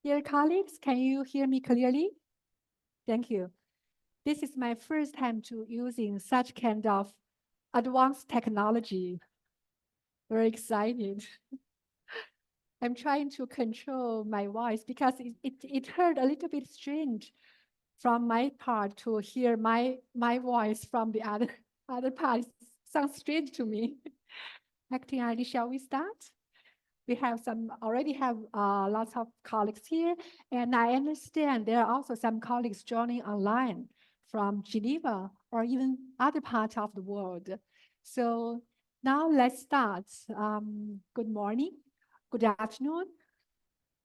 Dear colleagues, can you hear me clearly? Thank you. This is my first time to using such kind of advanced technology. Very excited. I'm trying to control my voice because it heard a little bit strange from my part to hear my voice from the other part. It sounds strange to me. Acting ID, shall we start? We have already have lots of colleagues here, and I understand there are also some colleagues joining online from Geneva or even other parts of the world. So now let's start. Good morning, good afternoon,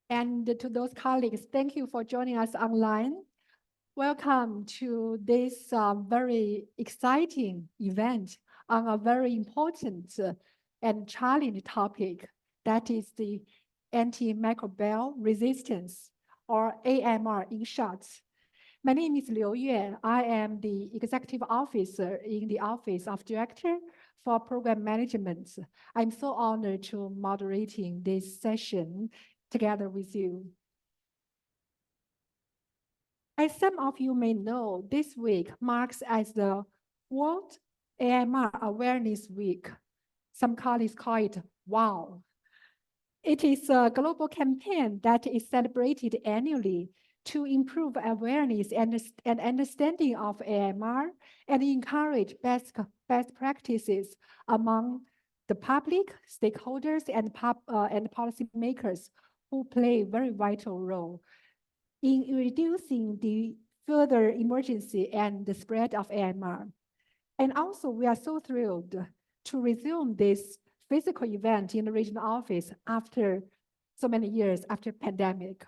and to those colleagues, thank you for joining us online. Welcome to this very exciting event on a very important and challenging topic, that is the antimicrobial resistance, or AMR in short. My name is Liu Yue. I am the executive officer in the Office of Director for Program Management. I'm so honored to moderating this session together with you. As some of you may know, this week marks as the World AMR Awareness Week. Some colleagues call it WOW. It is a global campaign that is celebrated annually to improve awareness and understanding of AMR and encourage best practices among the public, stakeholders, and policymakers who play a very vital role in reducing the further emergency and the spread of AMR. And also, we are so thrilled to resume this physical event in the regional office after so many years after pandemic.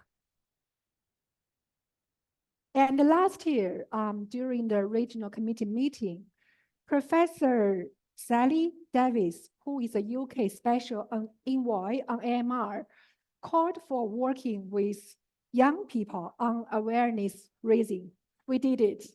And last year, during the regional committee meeting, Professor Sally Davis, who is a UK special envoy on AMR, called for working with young people on awareness raising. We did it.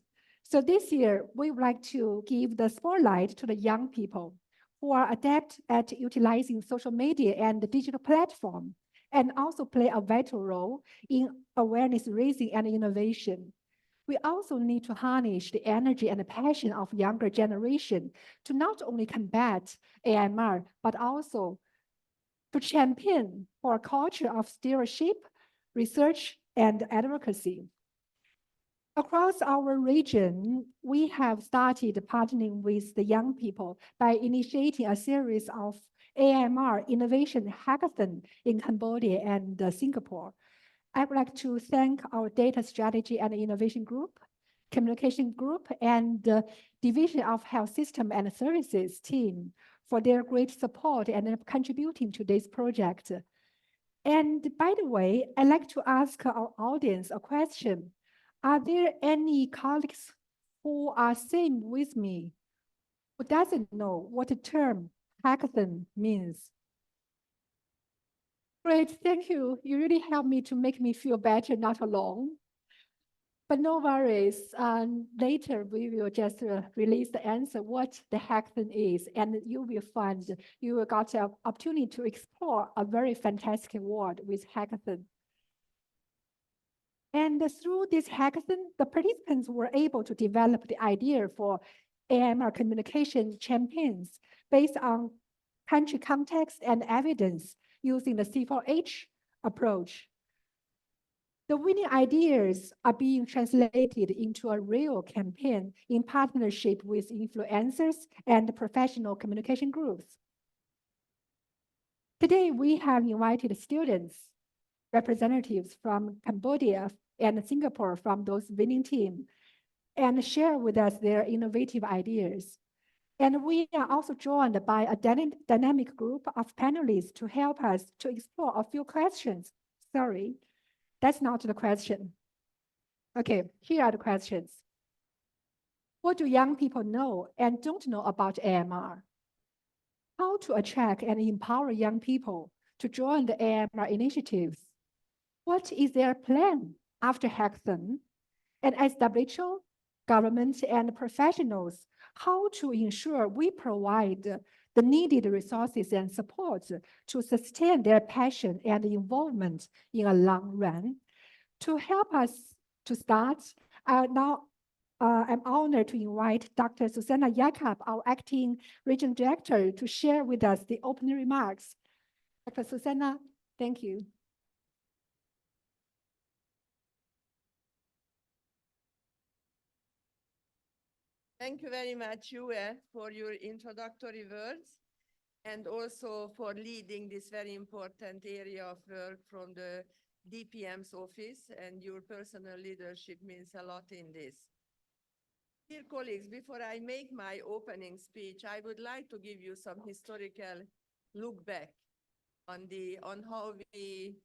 So this year, we would like to give the spotlight to the young people who are adept at utilizing social media and the digital platform, and also play a vital role in awareness raising and innovation. We also need to harness the energy and the passion of younger generation to not only combat AMR, but also to champion for a culture of stewardship, research, and advocacy. Across our region, we have started partnering with the young people by initiating a series of AMR Innovation Hackathons in Cambodia and Singapore. I would like to thank our Data Strategy and Innovation Group, Communication Group, and the Division of Health System and Services team for their great support and contributing to this project. And by the way, I'd like to ask our audience a question. Are there any colleagues who are same with me, who doesn't know what the term hackathon means? Great, thank you. You really helped me to make me feel better, not alone. But no worries, later we will just release the answer, what the hackathon is, and you will find you will got an opportunity to explore a very fantastic world with hackathon. And through this hackathon, the participants were able to develop the idea for AMR communication campaigns based on country context and evidence using the C4H approach. The winning ideas are being translated into a real campaign in partnership with influencers and professional communication groups. Today, we have invited students, representatives from Cambodia and Singapore from those winning team, and share with us their innovative ideas. And we are also joined by a dynamic group of panelists to help us to explore a few questions. Sorry, that's not the question. Okay, here are the questions. What do young people know and don't know about AMR? How to attract and empower young people to join the AMR initiatives? What is their plan after hackathon? And as WHO, government, and professionals, how to ensure we provide the needed resources and support to sustain their passion and involvement in a long run. To help us to start, I'm honored to invite Dr. Susanna Jakob, our acting region director, to share with us the opening remarks. Dr. Susanna, thank you. Thank you very much, Yue, for your introductory words and also for leading this very important area of work from the DPM's office, and your personal leadership means a lot in this. Dear colleagues, before I make my opening speech, I would like to give you some historical look back on how we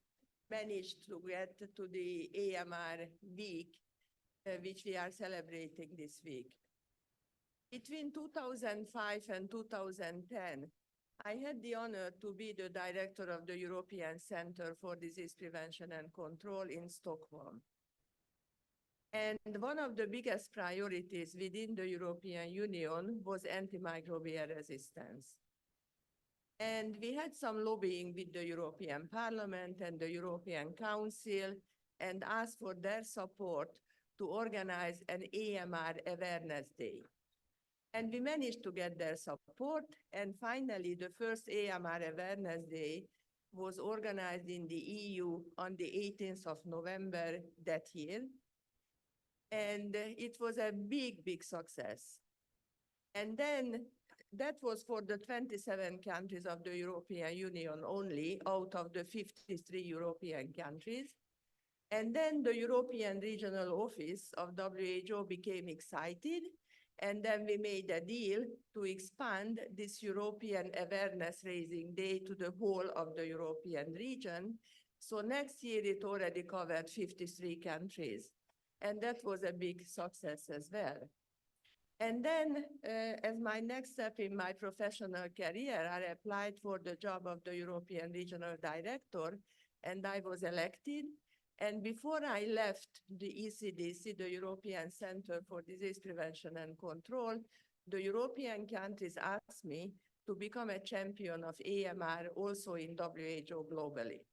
managed to get to the AMR week, which we are celebrating this week. Between 2005 and 2010, I had the honor to be the director of the European Center for Disease Prevention and Control in Stockholm. And one of the biggest priorities within the European Union was antimicrobial resistance. And we had some lobbying with the European Parliament and the European Council and asked for their support to organize an AMR Awareness Day. And we managed to get their support, and finally the first AMR Awareness Day was organized in the EU on the 18th of November that year. And it was a big, big success. And then that was for the 27 countries of the European Union only, out of the 53 European countries. And then the European Regional Office of WHO became excited, and then we made a deal to expand this European Awareness Raising Day to the whole of the European region. So next year it already covered 53 countries. And that was a big success as well. And then, as my next step in my professional career, I applied for the job of the European Regional Director, and I was elected. And before I left the ECDC, the European Center for Disease Prevention and Control, the European countries asked me to become a champion of AMR also in WHO globally.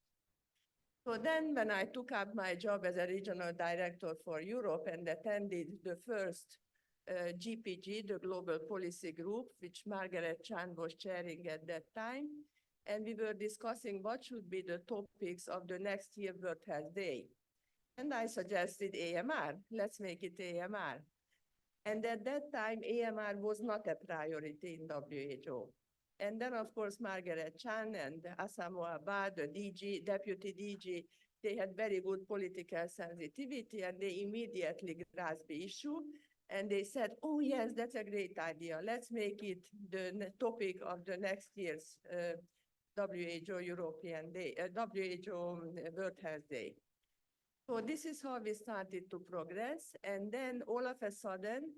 So then when I took up my job as a regional director for Europe and attended the first GPG, the Global Policy Group, which Margaret Chan was chairing at that time, and we were discussing what should be the topics of the next year World Health Day. And I suggested AMR, let's make it AMR. And at that time, AMR was not a priority in WHO. And then, of course, Margaret Chan and Asamoah Ba, the deputy DG, they had very good political sensitivity, and they immediately grasped the issue. And they said, oh, yes, that's a great idea. Let's make it the topic of the next year's WHO European Day, WHO World Health Day. So this is how we started to progress. And then all of a sudden,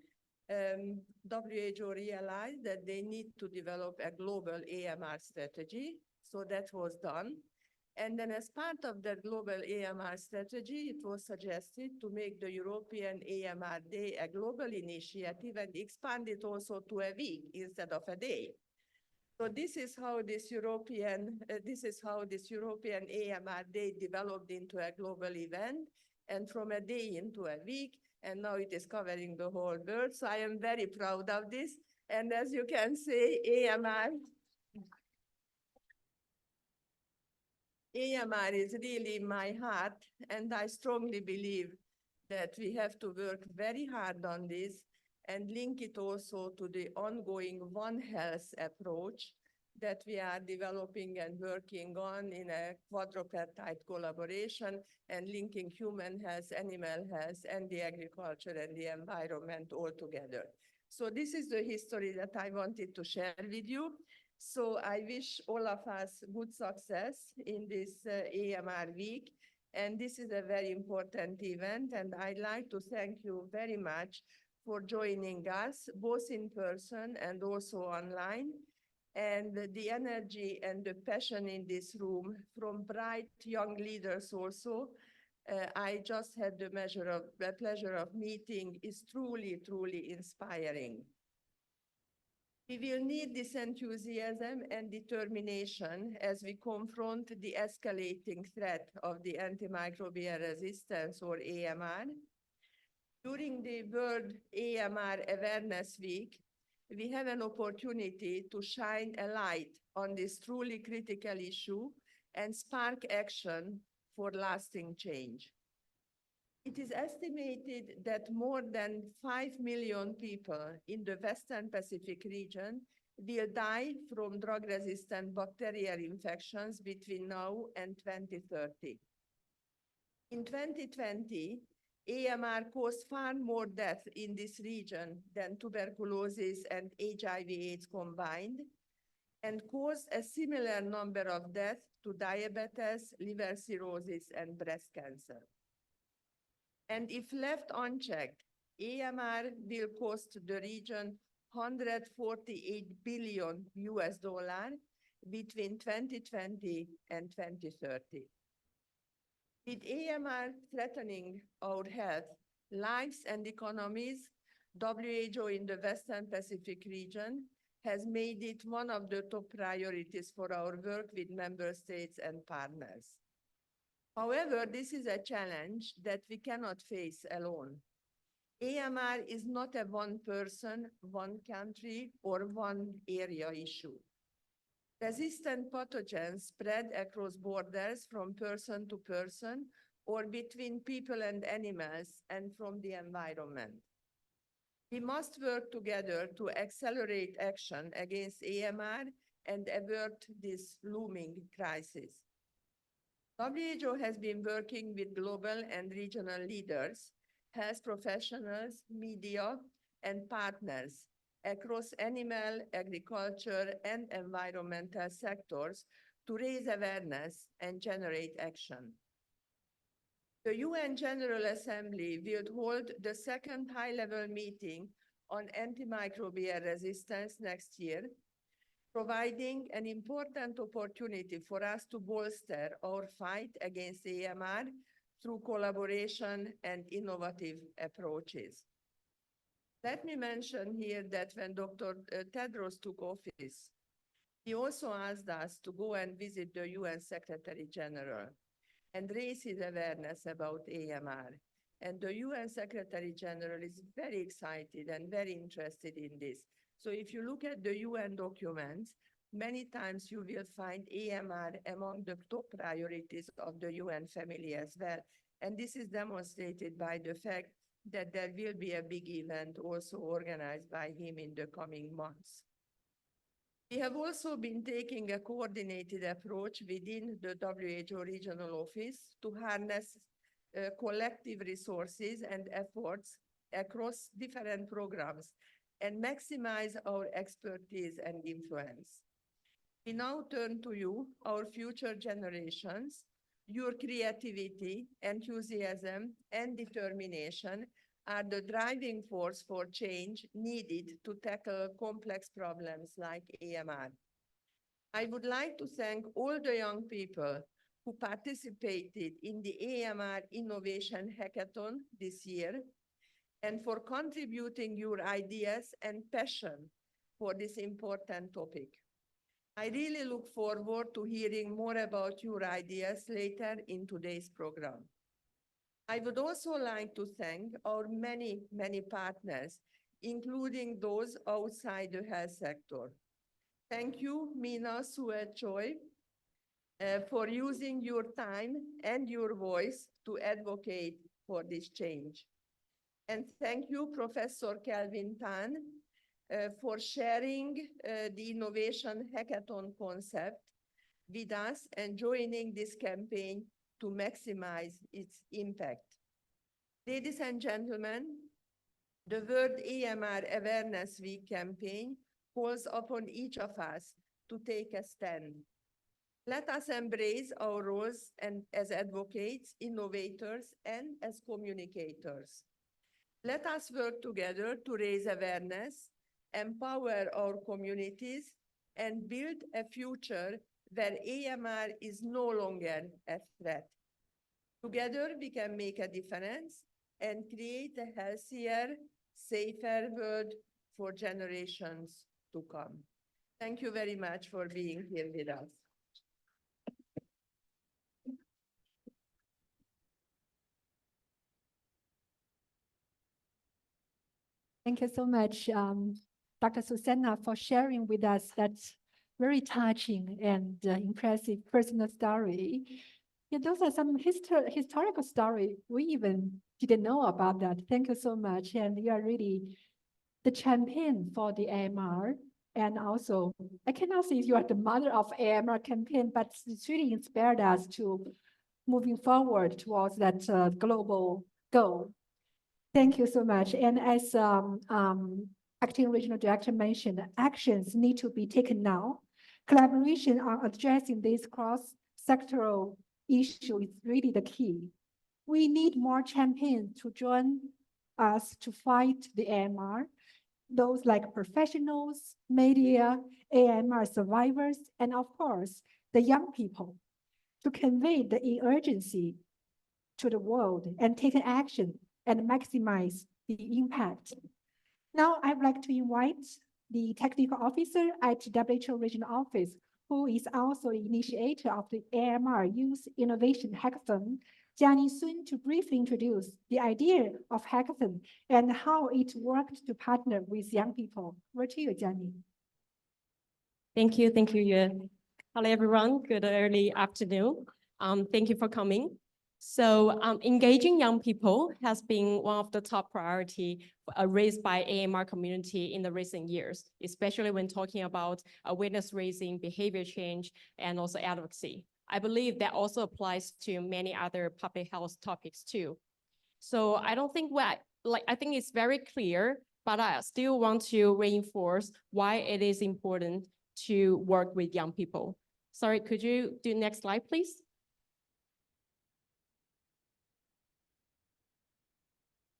WHO realized that they need to develop a global AMR strategy. So that was done. And then as part of that global AMR strategy, it was suggested to make the European AMR Day a global initiative and expand it also to a week instead of a day. So this is how this European AMR Day developed into a global event, and from a day into a week, and now it is covering the whole world. So I am very proud of this. And as you can see, AMR is really in my heart, and I strongly believe that we have to work very hard on this and link it also to the ongoing One Health approach that we are developing and working on in a quadripartite collaboration and linking human health, animal health, and the agriculture and the environment all together. So this is the history that I wanted to share with you. So I wish all of us good success in this AMR week. And this is a very important event. And I'd like to thank you very much for joining us, both in person and also online. And the energy and the passion in this room from bright young leaders also, I just had the pleasure of meeting, is truly, truly inspiring. We will need this enthusiasm and determination as we confront the escalating threat of the antimicrobial resistance, or AMR. During the World AMR Awareness Week, we have an opportunity to shine a light on this truly critical issue and spark action for lasting change. It is estimated that more than 5 million people in the Western Pacific region will die from drug-resistant bacterial infections between now and 2030. In 2020, AMR caused far more deaths in this region than tuberculosis and HIV/AIDS combined, and caused a similar number of deaths to diabetes, liver cirrhosis, and breast cancer. And if left unchecked, AMR will cost the region $148 billion between 2020 and 2030. With AMR threatening our health, lives, and economies, WHO in the Western Pacific region has made it one of the top priorities for our work with member states and partners. However, this is a challenge that we cannot face alone. AMR is not a one person, one country, or one area issue. Resistant pathogens spread across borders from person to person, or between people and animals, and from the environment. We must work together to accelerate action against AMR and avert this looming crisis. WHO has been working with global and regional leaders, health professionals, media, and partners across animal, agriculture, and environmental sectors to raise awareness and generate action. The UN General Assembly will hold the second high-level meeting on antimicrobial resistance next year, providing an important opportunity for us to bolster our fight against AMR through collaboration and innovative approaches. Let me mention here that when Dr. Tedros took office, he also asked us to go and visit the UN Secretary General and raise his awareness about AMR. And the UN Secretary General is very excited and very interested in this. So if you look at the UN documents, many times you will find AMR among the top priorities of the UN family as well. And this is demonstrated by the fact that there will be a big event also organized by him in the coming months. We have also been taking a coordinated approach within the WHO regional office to harness collective resources and efforts across different programs and maximize our expertise and influence. We now turn to you, our future generations. Your creativity, enthusiasm, and determination are the driving force for change needed to tackle complex problems like AMR. I would like to thank all the young people who participated in the AMR Innovation Hackathon this year and for contributing your ideas and passion for this important topic. I really look forward to hearing more about your ideas later in today's program. I would also like to thank our many partners, including those outside the health sector. Thank you, Mina Sue-Choi, for using your time and your voice to advocate for this change. And thank you, Professor Kelvin Tan, for sharing the Innovation Hackathon concept with us and joining this campaign to maximize its impact. Ladies and gentlemen, the World AMR Awareness Week campaign calls upon each of us to take a stand. Let us embrace our roles as advocates, innovators, and as communicators. Let us work together to raise awareness, empower our communities, and build a future where AMR is no longer a threat. Together, we can make a difference and create a healthier, safer world for generations to come. Thank you very much for being here with us. Thank you so much, Dr. Susanna, for sharing with us that very touching and impressive personal story. Yeah, those are some historical story. We even didn't know about that. Thank you so much. And you are really the champion for the AMR. And also, I cannot say you are the mother of AMR campaign, but it's really inspired us to moving forward towards that global goal. Thank you so much. And as Acting Regional Director mentioned, actions need to be taken now. Collaboration on addressing this cross-sectoral issue is really the key. We need more champions to join us to fight the AMR, those like professionals, media, AMR survivors, and of course, the young people, to convey the urgency to the world and take action and maximize the impact. Now, I'd like to invite the technical officer at WHO Regional Office, who is also the initiator of the AMR Youth Innovation Hackathon, Jiani Sun, to briefly introduce the idea of hackathon and how it worked to partner with young people. Over to you, Jiani. Thank you, Yue. Hello, everyone. Good early afternoon. Thank you for coming. So engaging young people has been one of the top priority raised by AMR community in the recent years, especially when talking about awareness raising, behavior change, and also advocacy. I believe that also applies to many other public health topics too. So I don't think I think it's very clear, but I still want to reinforce why it is important to work with young people. Sorry, could you do next slide, please?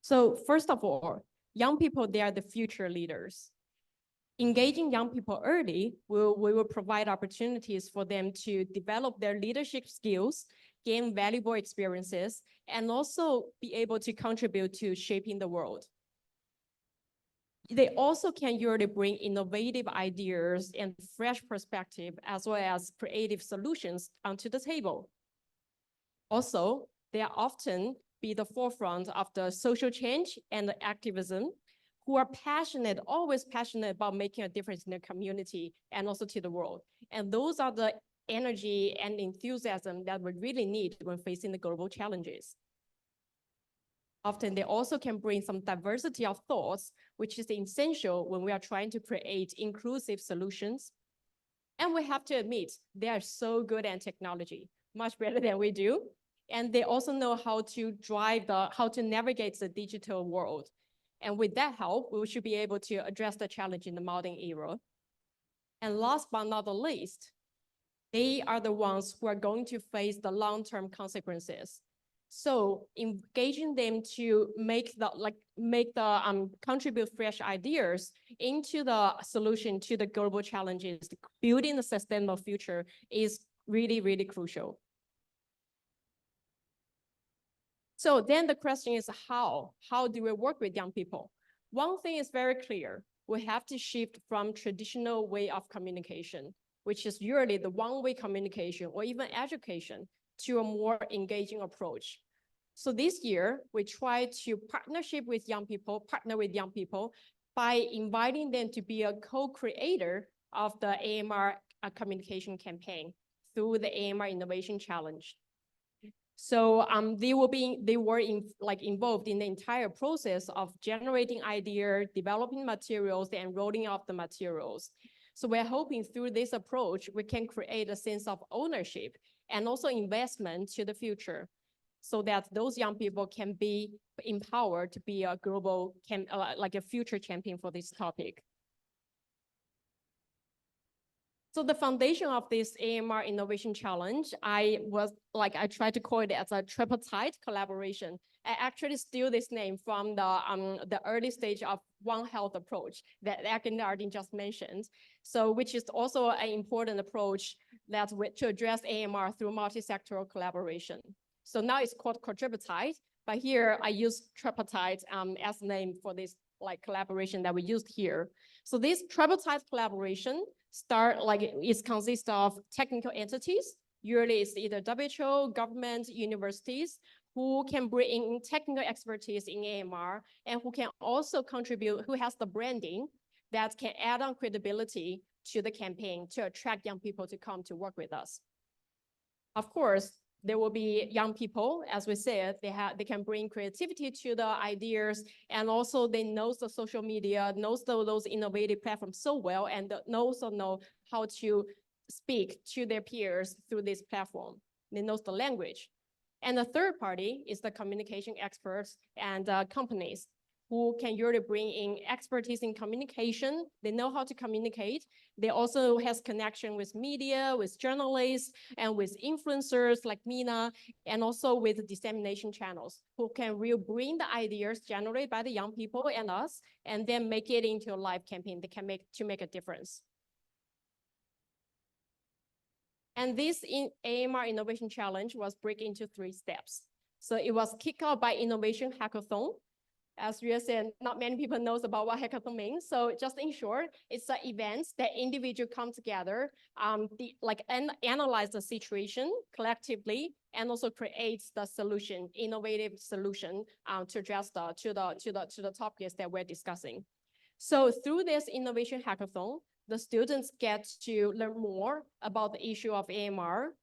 So first of all, young people, they are the future leaders. Engaging young people early, we will provide opportunities for them to develop their leadership skills, gain valuable experiences, and also be able to contribute to shaping the world. They also can usually bring innovative ideas and fresh perspective, as well as creative solutions onto the table. Also, they are often be the forefront of the social change and the activism, who are passionate, always passionate about making a difference in their community and also to the world. And those are the energy and enthusiasm that we really need when facing the global challenges. Often they also can bring some diversity of thoughts, which is essential when we are trying to create inclusive solutions. And we have to admit, they are so good at technology, much better than we do. And they also know how to how to navigate the digital world. And with that help, we should be able to address the challenge in the modern era. And last but not the least, they are the ones who are going to face the long-term consequences. So engaging them to contribute fresh ideas into the solution to the global challenges, building a sustainable future is really, really crucial. So then the question is how? How do we work with young people? One thing is very clear. We have to shift from traditional way of communication, which is usually the one-way communication or even education, to a more engaging approach. So this year, we try to partner with young people by inviting them to be a co-creator of the AMR communication campaign through the AMR Innovation Challenge. So they were involved in the entire process of generating ideas, developing materials, and rolling out the materials. So we're hoping through this approach, we can create a sense of ownership and also investment to the future, so that those young people can be empowered to be a global, like a future champion for this topic. So the foundation of this AMR Innovation Challenge, I tried to call it as a tripartite collaboration. I actually steal this name from the early stage of One Health approach that Arden just mentioned. So which is also an important approach to address AMR through multi-sectoral collaboration. So now it's called quadripartite, but here I use tripartite as name for this like collaboration that we used here. So this tripartite collaboration consists of technical entities. Usually it's either WHO, government, universities, who can bring in technical expertise in AMR and who can also contribute, who has the branding that can add on credibility to the campaign to attract young people to come to work with us. Of course, there will be young people, as we said, they can bring creativity to the ideas, and also they know the social media, knows those innovative platforms so well, and also know how to speak to their peers through this platform. They know the language. And the third party is the communication experts and companies who can usually bring in expertise in communication. They know how to communicate. They also has connection with media, with journalists, and with influencers like Mina, and also with dissemination channels who can really bring the ideas generated by the young people and us, and then make it into a live campaign that can make a difference. And this AMR Innovation Challenge was break into 3 steps. So it was kicked off by Innovation Hackathon. As Ria said, not many people knows about what hackathon means. So just in short, it's an event that individuals come together, analyze the situation collectively, and also creates the solution, innovative solution to address the topics that we're discussing. So through this innovation hackathon, the students get to learn more about the issue of AMR,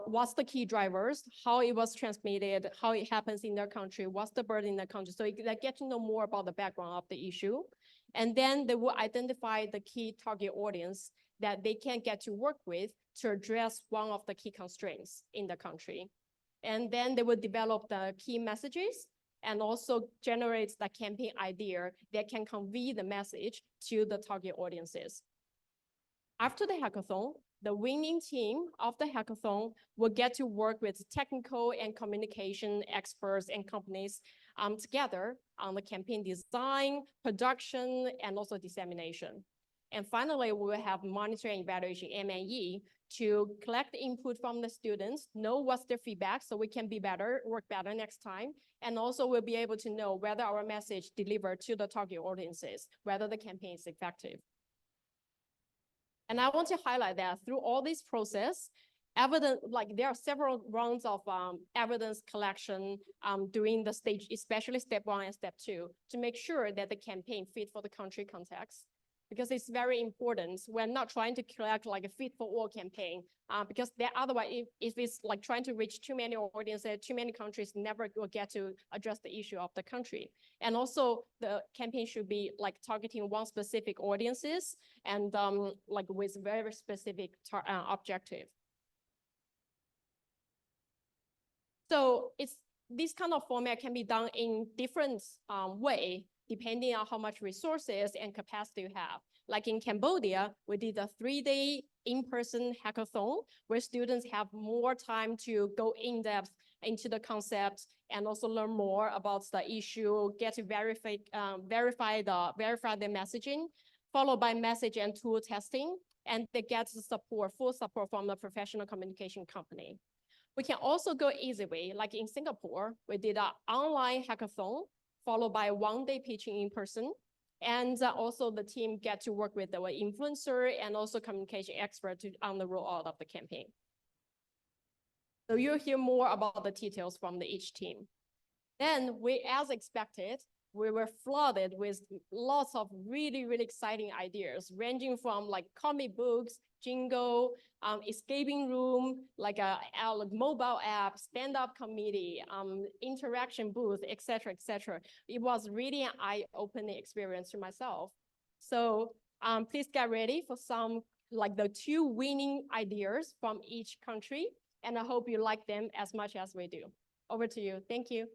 what's the key drivers, how it was transmitted, how it happens in their country, what's the burden in their country. So they get to know more about the background of the issue. And then they will identify the key target audience that they can get to work with to address one of the key constraints in the country. And then they will develop the key messages and also generate the campaign idea that can convey the message to the target audiences. After the hackathon, the winning team of the hackathon will get to work with technical and communication experts and companies together on the campaign design, production, and also dissemination. And finally, we will have monitoring and evaluation, M&E, to collect input from the students, know what's their feedback so we can be better, work better next time. And also we'll be able to know whether our message delivered to the target audiences, whether the campaign is effective. And I want to highlight that through all this process, there are several rounds of evidence collection during the stage, especially step 1 and step 2, to make sure that the campaign fit for the country context. Because it's very important. We're not trying to collect like a fit for all campaign, because otherwise, if it's like trying to reach too many audiences, too many countries, never will get to address the issue of the country. And also the campaign should be like targeting one specific audiences and like with very specific objective. So this kind of format can be done in different way, depending on how much resources and capacity you have. Like in Cambodia, we did a 3-day in-person hackathon where students have more time to go in depth into the concept and also learn more about the issue, get to verify their messaging, followed by message and tool testing, and they get full support from the professional communication company. We can also go easy way, like in Singapore, we did an online hackathon followed by 1-day pitching in person. And also the team get to work with the influencer and also communication expert on the rollout of the campaign. So you'll hear more about the details from each team. Then as expected, we were flooded with lots of really, really exciting ideas, ranging from like comic books, jingle, escaping room, like a mobile app, stand-up committee, interaction booth, et cetera, et cetera. It was really an eye-opening experience for myself. So please get ready for some, like the 2 winning ideas from each country. And I hope you like them as much as we do. Over to you. Thank you.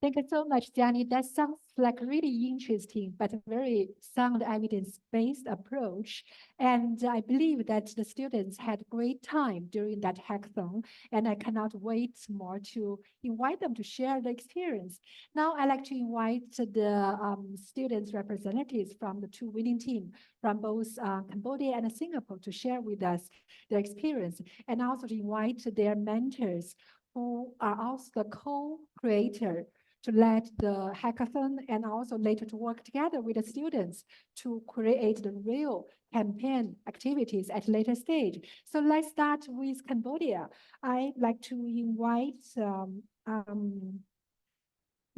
Thank you so much, Jiani. That sounds like really interesting, but a very sound evidence-based approach. And I believe that the students had great time during that hackathon, and I cannot wait more to invite them to share the experience. Now I'd like to invite the students representatives from the 2 winning teams from both Cambodia and Singapore to share with us their experience, and also to invite their mentors who are also the co-creator to lead the hackathon and also later to work together with the students to create the real campaign activities at later stage. So let's start with Cambodia. I'd like to invite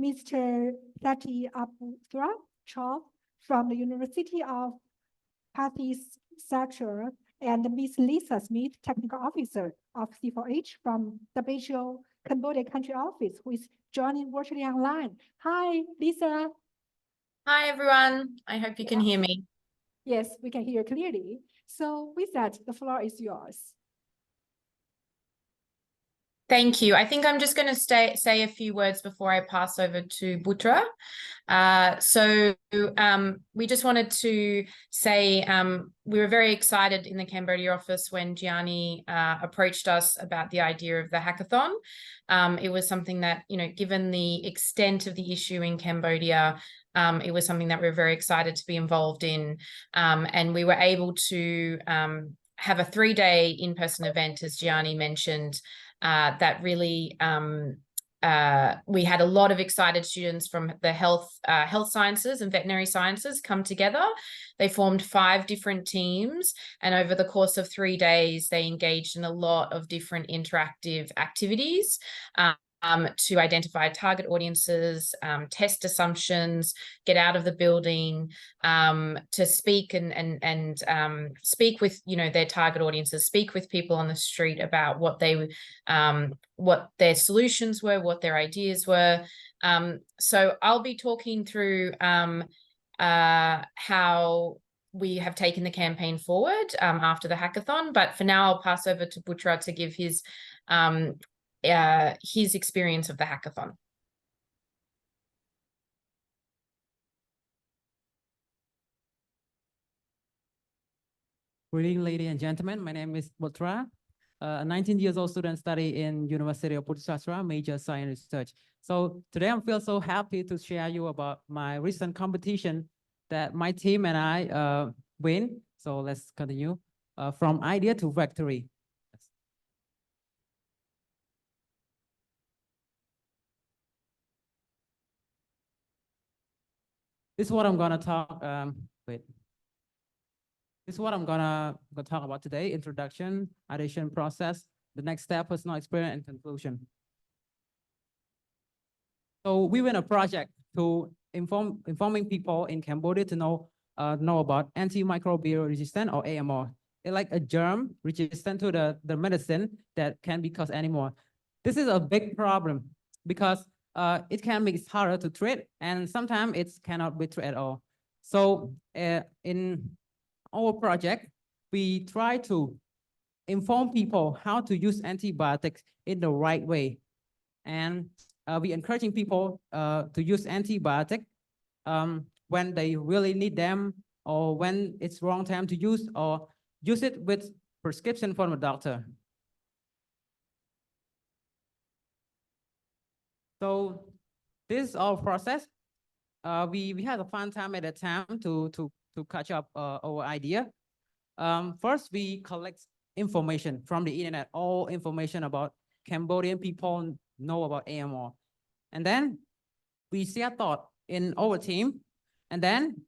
Mr. Sati Aputra Chov from the University of Pathy's Satcher and Ms. Lisa Smith, Technical Officer of C4H from WHO Cambodia Country Office, who is joining virtually online. Hi, Lisa. Hi, everyone. I hope you can hear me. Yes, we can hear clearly. So with that, the floor is yours. Thank you. I think I'm just going to say a few words before I pass over to Butra. We just wanted to say we were very excited in the Cambodia office when Gianni approached us about the idea of the hackathon. It was something that, given the extent of the issue in Cambodia, it was something that we were very excited to be involved in. And we were able to have a 3-day in-person event, as Gianni mentioned, that really we had a lot of excited students from the health sciences and veterinary sciences come together. They formed 5 different teams, and over the course of 3 days, they engaged in a lot of different interactive activities to identify target audiences, test assumptions, get out of the building, to speak and speak with their target audiences, speak with people on the street about what their solutions were, what their ideas were. So I'll be talking through how we have taken the campaign forward after the hackathon, but for now I'll pass over to Butra to give his experience of the hackathon. Good evening, ladies and gentlemen. My name is Butra, a 19-year-old student study in University of Puducherry, major science research. So today I feel so happy to share you about my recent competition that my team and I win. So let's continue from idea to factory. This is what I'm gonna talk. This is what I'm gonna talk about today: introduction, ideation process, the next step, personal experience, and conclusion. So we win a project to informing people in Cambodia to know about antimicrobial resistant, or AMR. It's like a germ resistant to the medicine that can be caused anymore. This is a big problem because it can make it harder to treat, and sometimes it cannot be treated at all. So in our project, we try to inform people how to use antibiotics in the right way. And we encouraging people to use antibiotics when they really need them, or when it's wrong time to use, or use it with prescription from a doctor. So this is our process. We had a fun time at a time to catch up our idea. First, we collect information from the internet, all information about Cambodian people know about AMR. And then we share thought in our team. And then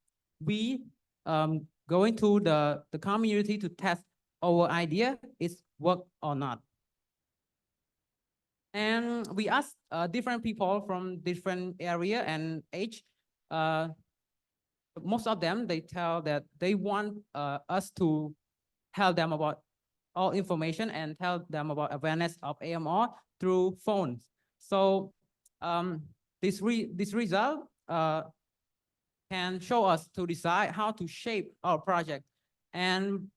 we go into the community to test our idea is work or not. And we ask different people from different area and age. Most of them, they tell that they want us to tell them about all information and tell them about awareness of AMR through phones. So this result can show us to decide how to shape our project. And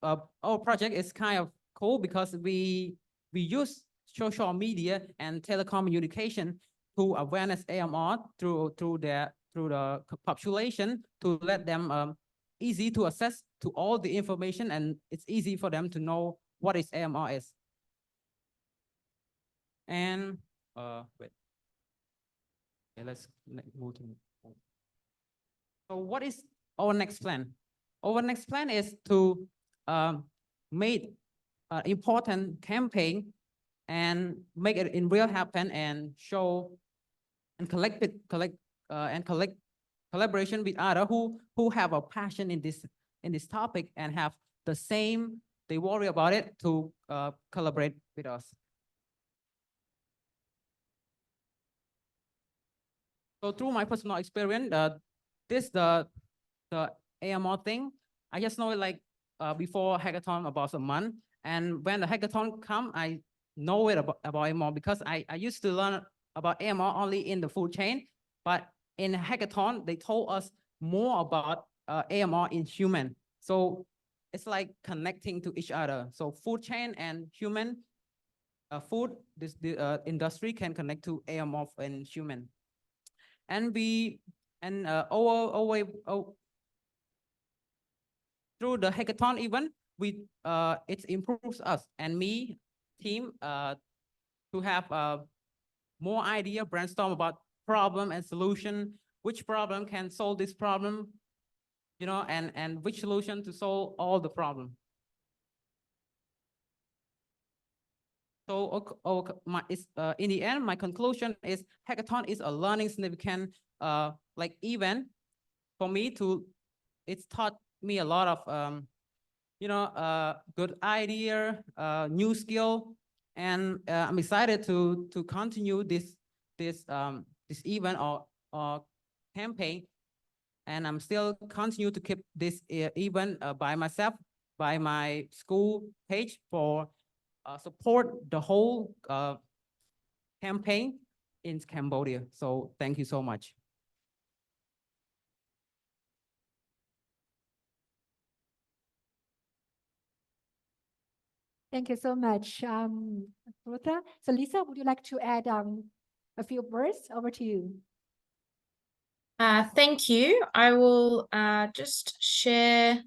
our project is kind of cool because we use social media and telecommunication to awareness AMR through the population, to let them easy to access to all the information, and it's easy for them to know what is AMR is. And wait. Okay, let's move to. So what is our next plan? Our next plan is to make an important campaign and make it in real happen and show and collect collaboration with others who have a passion in this topic and have the same, they worry about it to collaborate with us. So through my personal experience, the AMR thing, I just know it like before hackathon about a month. And when the hackathon come, I know it about AMR because I used to learn about AMR only in the food chain. But in hackathon, they told us more about AMR in human. So it's like connecting to each other. So food chain and human food, the industry can connect to AMR and human. And through the hackathon event, it improves us and me team to have more idea, brainstorm about problem and solution, which problem can solve this problem, you know, and which solution to solve all the problem. So in the end, my conclusion is hackathon is a learning significant like event for me it's taught me a lot of you know, good idea, new skill, and I'm excited to continue this event or campaign, and I'm still continue to keep this event by myself, by my school page for support the whole campaign in Cambodia. So thank you so much. Thank you so much, Rutha. So Lisa, would you like to add a few words? Over to you. Thank you. I will just share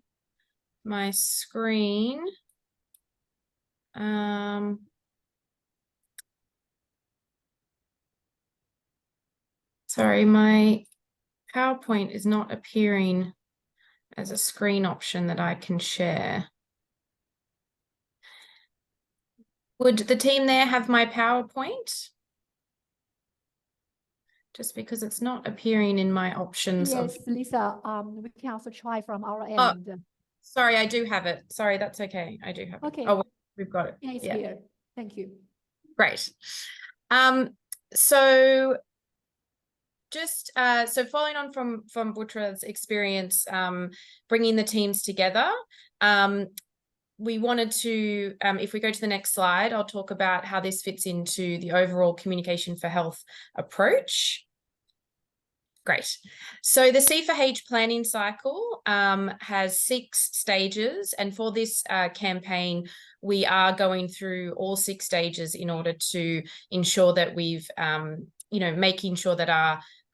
my screen. Sorry, my PowerPoint is not appearing as a screen option that I can share. Would the team there have my PowerPoint? Just because it's not appearing in my options. Yes, Lisa, we can also try from our end. Oh, sorry, I do have it. Sorry, that's okay. I do have it. Okay. Oh, we've got it. Yeah, it's here. Thank you. Great. So just so following on from Butra's experience bringing the teams together, we wanted to, if we go to the next slide, I'll talk about how this fits into the overall communication for health approach. Great. So the C4H planning cycle has 6 stages, and for this campaign, we are going through all 6 stages in order to ensure that we've, you know, making sure that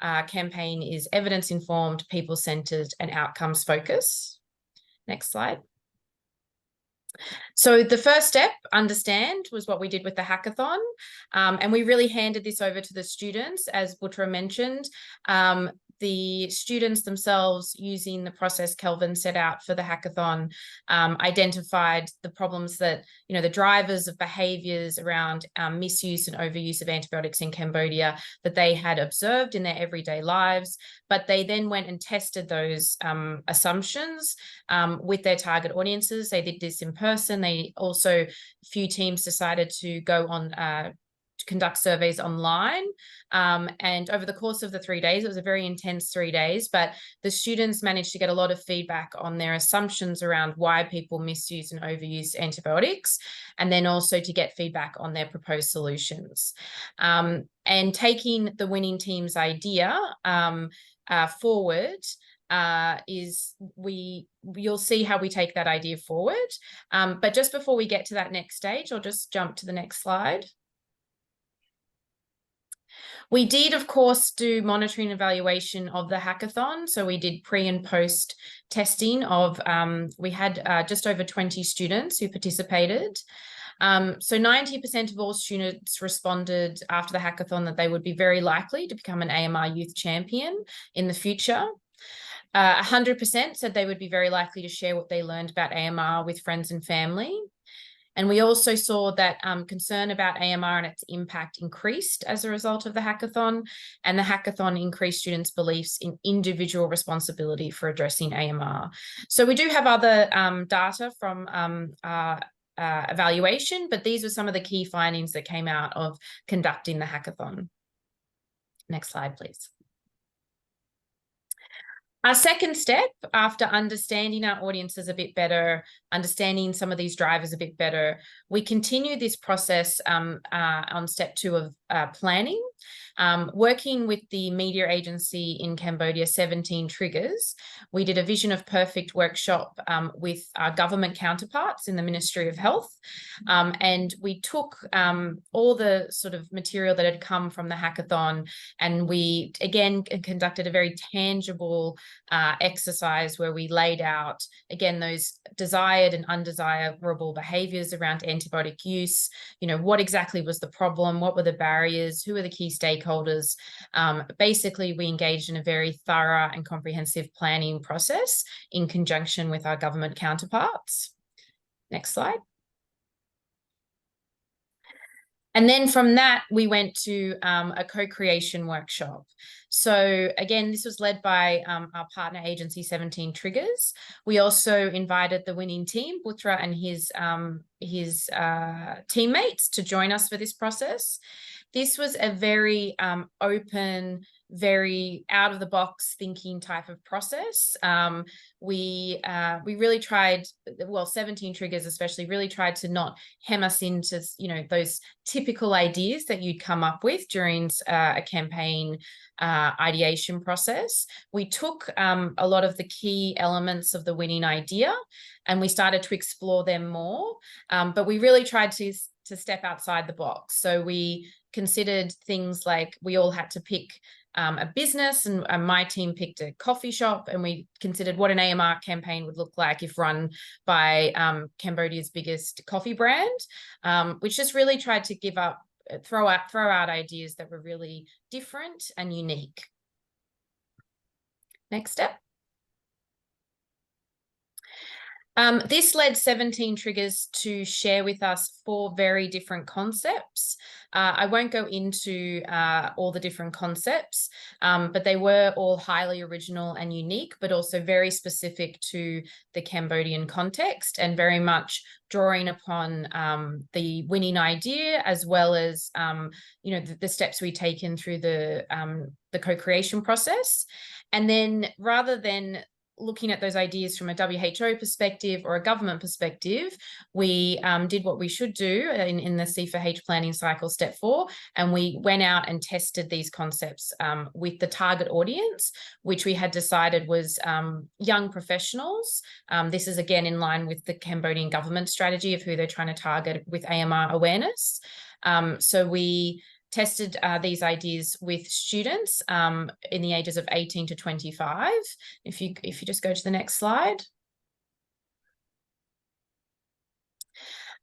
our campaign is evidence-informed, people-centered, and outcomes-focused. Next slide. So the first step, understand, was what we did with the hackathon. And we really handed this over to the students, as Butra mentioned. The students themselves, using the process Kelvin set out for the hackathon, identified the problems that, you know, the drivers of behaviors around misuse and overuse of antibiotics in Cambodia that they had observed in their everyday lives. But they then went and tested those assumptions with their target audiences. They did this in person. They also, a few teams decided to go on to conduct surveys online. And over the course of the 3 days, it was a very intense 3 days, but the students managed to get a lot of feedback on their assumptions around why people misuse and overuse antibiotics, and then also to get feedback on their proposed solutions. And taking the winning team's idea forward, you'll see how we take that idea forward. But just before we get to that next stage, I'll just jump to the next slide. We did, of course, do monitoring and evaluation of the hackathon. So we did pre and post testing of, we had just over 20 students who participated. So 90% of all students responded after the hackathon that they would be very likely to become an AMR youth champion in the future. 100% said they would be very likely to share what they learned about AMR with friends and family. And we also saw that concern about AMR and its impact increased as a result of the hackathon, and the hackathon increased students' beliefs in individual responsibility for addressing AMR. So we do have other data from evaluation, but these were some of the key findings that came out of conducting the hackathon. Next slide, please. Our second step, after understanding our audiences a bit better, understanding some of these drivers a bit better, we continue this process on step 2 of planning. Working with the media agency in Cambodia, 17 Triggers, we did a Vision of Perfect workshop with our government counterparts in the Ministry of Health. And we took all the sort of material that had come from the hackathon, and we again conducted a very tangible exercise where we laid out, again, those desired and undesirable behaviors around antibiotic use. You know, what exactly was the problem? What were the barriers? Who are the key stakeholders? Basically, we engaged in a very thorough and comprehensive planning process in conjunction with our government counterparts. Next slide. And then from that, we went to a co-creation workshop. So again, this was led by our partner agency, 17 Triggers. We also invited the winning team, Putra and his teammates, to join us for this process. This was a very open, very out of the box thinking type of process. We really tried, well, 17 Triggers especially really tried to not hem us into, you know, those typical ideas that you'd come up with during a campaign ideation process. We took a lot of the key elements of the winning idea and we started to explore them more, but we really tried to step outside the box. So we considered things like we all had to pick a business, and my team picked a coffee shop, and we considered what an AMR campaign would look like if run by Cambodia's biggest coffee brand, which just really tried to throw out ideas that were really different and unique. Next step. This led 17 Triggers to share with us 4 very different concepts. I won't go into all the different concepts, but they were all highly original and unique, but also very specific to the Cambodian context and very much drawing upon the winning idea, as well as you know, the steps we've taken through the co-creation process. And then rather than looking at those ideas from a WHO perspective or a government perspective, we did what we should do in the C4H planning cycle, step 4, and we went out and tested these concepts with the target audience, which we had decided was young professionals. This is again in line with the Cambodian government strategy of who they're trying to target with AMR awareness. So we tested these ideas with students in the ages of 18 to 25. If you just go to the next slide.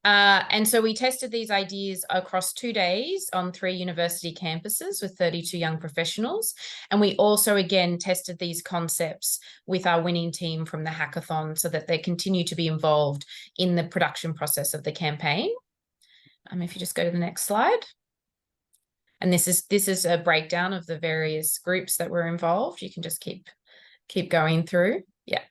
And so we tested these ideas across 2 days on 3 university campuses with 32 young professionals. And we also, again, tested these concepts with our winning team from the hackathon so that they continue to be involved in the production process of the campaign. If you just go to the next slide. And this is a breakdown of the various groups that were involved. You can just keep going through. Yeah.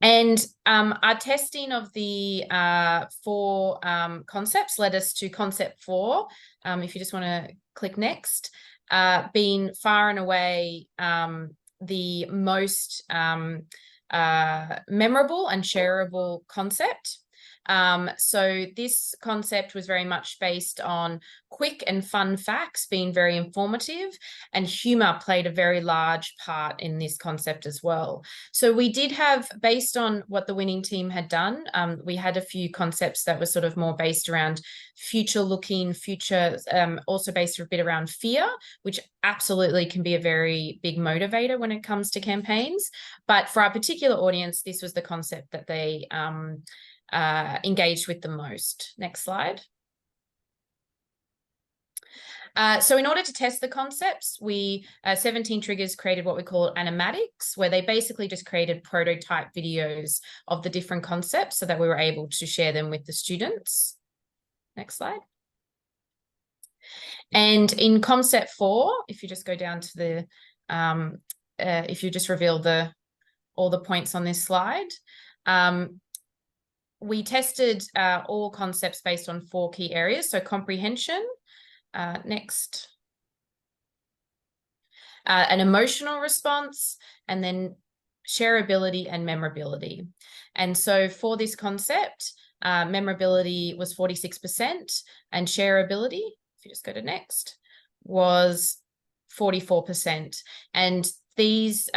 And our testing of the 4 concepts led us to concept 4. If you just want to click next, being far and away the most memorable and shareable concept. So this concept was very much based on quick and fun facts being very informative, and humor played a very large part in this concept as well. So we did have, based on what the winning team had done, we had a few concepts that were sort of more based around future looking, also based a bit around fear, which absolutely can be a very big motivator when it comes to campaigns. But for our particular audience, this was the concept that they engaged with the most. Next slide. So in order to test the concepts, we 17 Triggers created what we call animatics, where they basically just created prototype videos of the different concepts so that we were able to share them with the students. Next slide. And in concept 4, if you just go down to the, if you just reveal all the points on this slide, we tested all concepts based on 4 key areas. So comprehension, next, an emotional response, and then shareability and memorability. And so for this concept, memorability was 46% and shareability, if you just go to next, was 44%. And these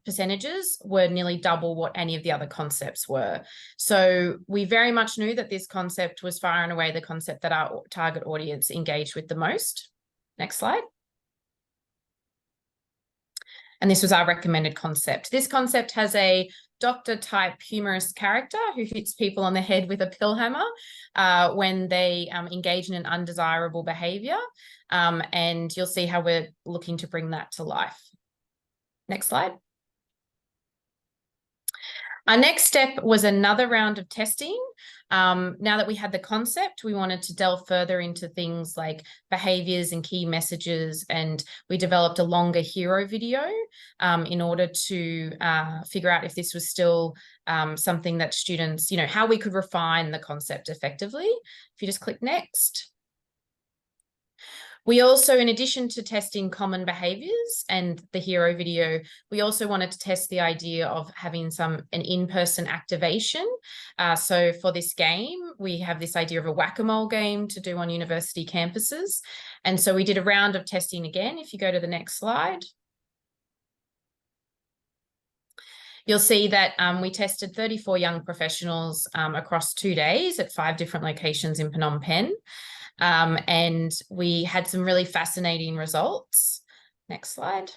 percentages were nearly double what any of the other concepts were. So we very much knew that this concept was far and away the concept that our target audience engaged with the most. Next slide. And this was our recommended concept. This concept has a doctor-type humorous character who hits people on the head with a pill hammer when they engage in an undesirable behaviour. And you'll see how we're looking to bring that to life. Next slide. Our next step was another round of testing. Now that we had the concept, we wanted to delve further into things like behaviours and key messages, and we developed a longer hero video in order to figure out if this was still something that students, you know, how we could refine the concept effectively. If you just click next. We also, in addition to testing common behaviours and the hero video, we also wanted to test the idea of having an in-person activation. So for this game, we have this idea of a whack-a-mole game to do on university campuses. And so we did a round of testing again. If you go to the next slide. You'll see that we tested 34 young professionals across 2 days at 5 different locations in Phnom Penh. And we had some really fascinating results. Next slide.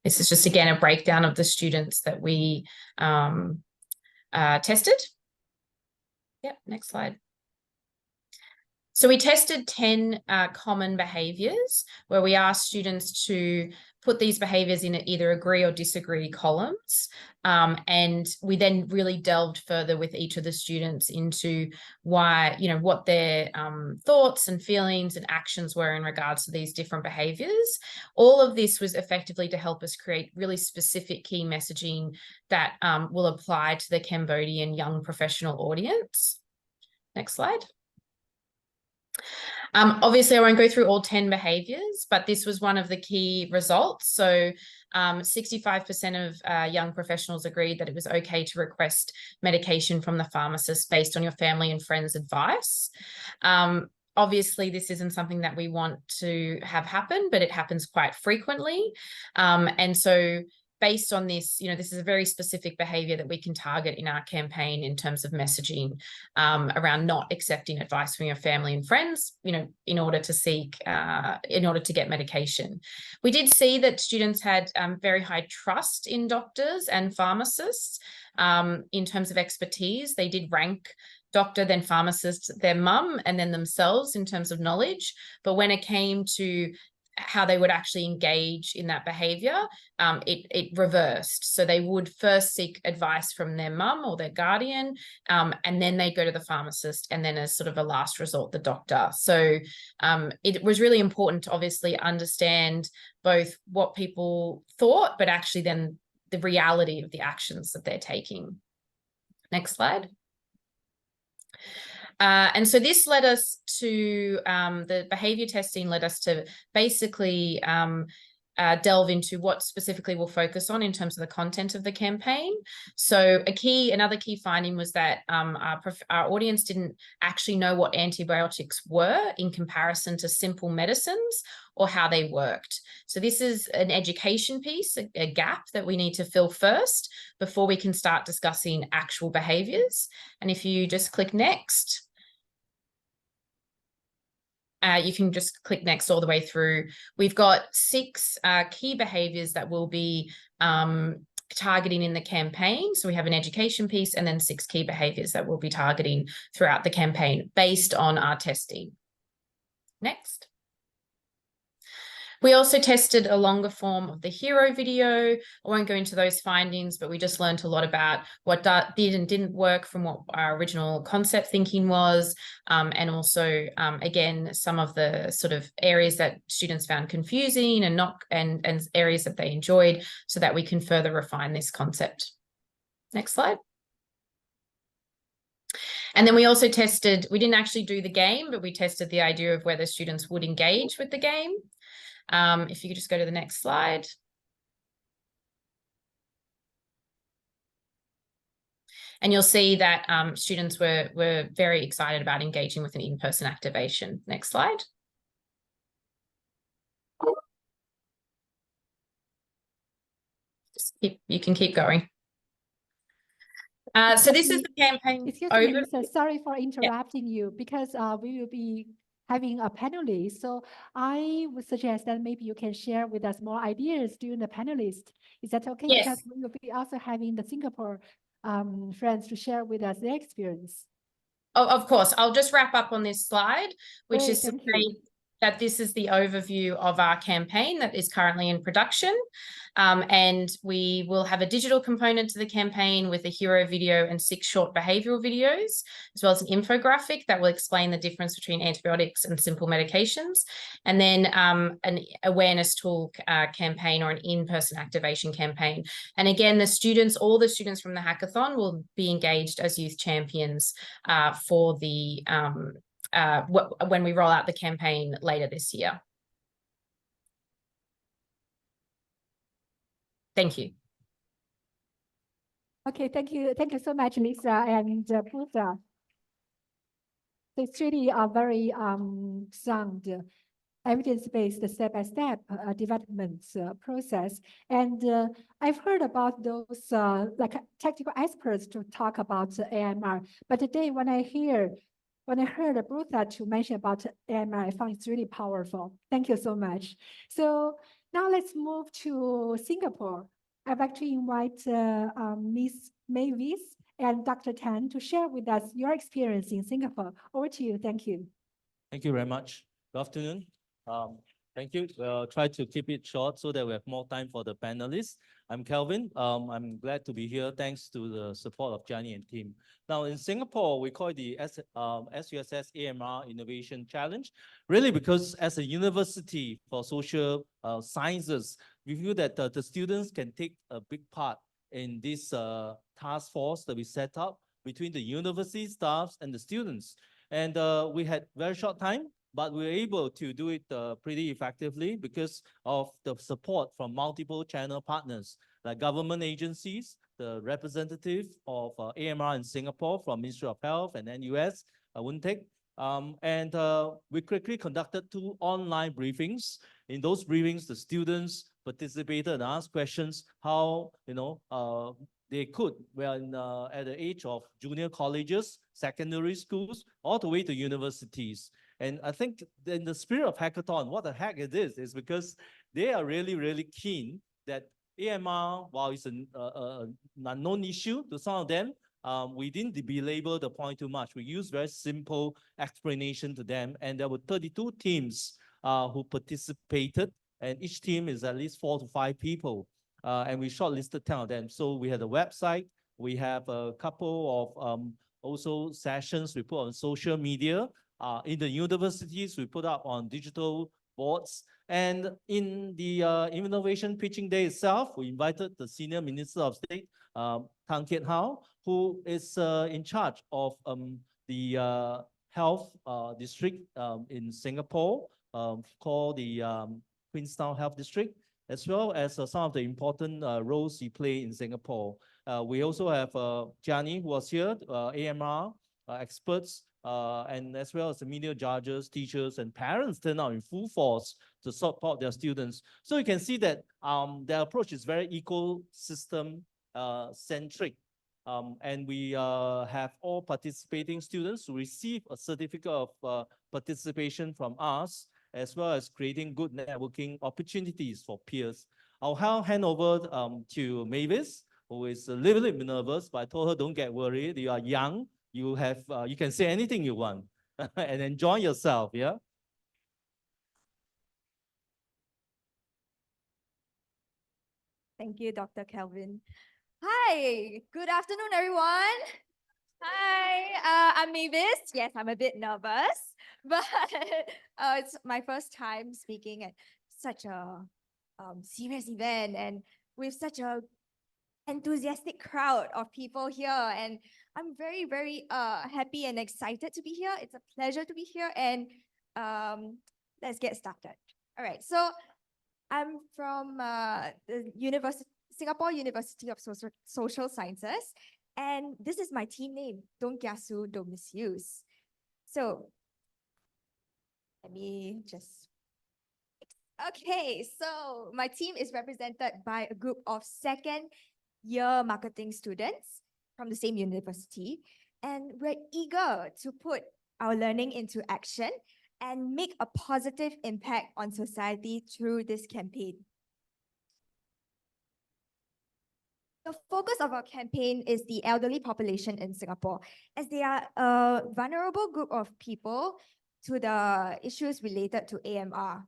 This is just, again, a breakdown of the students that we tested. Yep, next slide. So we tested 10 common behaviours where we asked students to put these behaviours in either agree or disagree columns. And we then really delved further with each of the students into why, you know, what their thoughts and feelings and actions were in regards to these different behaviours. All of this was effectively to help us create really specific key messaging that will apply to the Cambodian young professional audience. Next slide. Obviously, I won't go through all 10 behaviours, but this was one of the key results. So 65% of young professionals agreed that it was okay to request medication from the pharmacist based on your family and friends' advice. Obviously, this isn't something that we want to have happen, but it happens quite frequently. And so based on this, you know, this is a very specific behaviour that we can target in our campaign in terms of messaging around not accepting advice from your family and friends, you know, in order to get medication. We did see that students had very high trust in doctors and pharmacists in terms of expertise. They did rank doctor, then pharmacist, their mum, and then themselves in terms of knowledge. But when it came to how they would actually engage in that behaviour, it reversed. So they would first seek advice from their mum or their guardian, and then they'd go to the pharmacist, and then as sort of a last resort, the doctor. So it was really important to obviously understand both what people thought, but actually then the reality of the actions that they're taking. Next slide. And so this led us to, the behaviour testing led us to basically delve into what specifically we'll focus on in terms of the content of the campaign. So another key finding was that our audience didn't actually know what antibiotics were in comparison to simple medicines or how they worked. So this is an education piece, a gap that we need to fill first before we can start discussing actual behaviours. And if you just click next, you can just click next all the way through. We've got 6 key behaviours that we'll be targeting in the campaign. So we have an education piece and then 6 key behaviours that we'll be targeting throughout the campaign based on our testing. Next. We also tested a longer form of the hero video. I won't go into those findings, but we just learned a lot about what did and didn't work from what our original concept thinking was. And also, again, some of the sort of areas that students found confusing and and areas that they enjoyed, so that we can further refine this concept. Next slide. And then we also tested, we didn't actually do the game, but we tested the idea of whether students would engage with the game. If you could just go to the next slide. And you'll see that students were very excited about engaging with an in-person activation. Next slide. You can keep going. So this is the campaign. Excuse me, Lisa, sorry for interrupting you, because we will be having a panelist. So I would suggest that maybe you can share with us more ideas during the panelist. Is that okay? Yes. Because we will be also having the Singapore friends to share with us their experience. Oh, of course. I'll just wrap up on this slide, which Great, is to thank say you. that this is the overview of our campaign that is currently in production. And we will have a digital component to the campaign with a hero video and 6 short behavioral videos, as well as an infographic that will explain the difference between antibiotics and simple medications. And then an awareness tool campaign, or an in-person activation campaign. And again, all the students from the hackathon will be engaged as youth champions for the when we roll out the campaign later this year. Thank you. Okay, thank you. Thank you so much, Lisa and Poosa. It's really a very sound, evidence-based step-by-step development process. And I've heard about those like technical experts to talk about AMR. But today, when I heard Poosa to mention about AMR, I found it's really powerful. Thank you so much. So now let's move to Singapore. I'd like to invite Ms. Mavis and Dr. Tan to share with us your experience in Singapore. Over to you. Thank you. Thank you very much. Good afternoon. Thank you. We'll try to keep it short so that we have more time for the panelists. I'm Kelvin. I'm glad to be here. Thanks to the support of Gianni and team. Now in Singapore, we call it the SUSS AMR Innovation Challenge, really because as a university for social sciences, we feel that the students can take a big part in this task force that we set up between the university staffs and the students. And we had very short time, but we were able to do it pretty effectively because of the support from multiple channel partners, like government agencies, the representative of AMR in Singapore from Ministry of Health and NUS, Wuntek. And we quickly conducted 2 online briefings. In those briefings, the students participated and asked questions how, they could, at the age of junior colleges, secondary schools, all the way to universities. And I think in the spirit of hackathon, what the heck it is because they are really, really keen that AMR, while it's an unknown issue to some of them, we didn't belabor the point too much. We used very simple explanation to them, and there were 32 teams who participated, and each team is at least 4 to 5 people. And we shortlisted 10 of them. So we had a website. We have a couple of also sessions we put on social media. In the universities, we put up on digital boards. And in the Innovation Pitching Day itself, we invited the Senior Minister of State, Tan Kiat Hao, who is in charge of the health district in Singapore, called the Queenstown Health District, as well as some of the important roles he played in Singapore. We also have Gianni, who was here, AMR experts, and as well as the media judges, teachers, and parents turn out in full force to support their students. So you can see that their approach is very ecosystem centric. And we have all participating students who receive a certificate of participation from us, as well as creating good networking opportunities for peers. I'll hand over to Mavis, who is a little bit nervous, but I told her, don't get worried. You are young. You can say anything you want and enjoy yourself, yeah? Thank you, Dr. Kelvin. Hi, good afternoon, everyone. Hi, I'm Mavis. Yes, I'm a bit nervous, but it's my first time speaking at such a serious event and with such a enthusiastic crowd of people here. And I'm very, very happy and excited to be here. It's a pleasure to be here. And let's get started. All right, so I'm from the Singapore University of Social Sciences, and this is my team name, Don't Kiasu, Don't Misuse. So let me just, okay, so my team is represented by a group of second year marketing students from the same university, and we're eager to put our learning into action and make a positive impact on society through this campaign. The focus of our campaign is the elderly population in Singapore, as they are a vulnerable group of people to the issues related to AMR.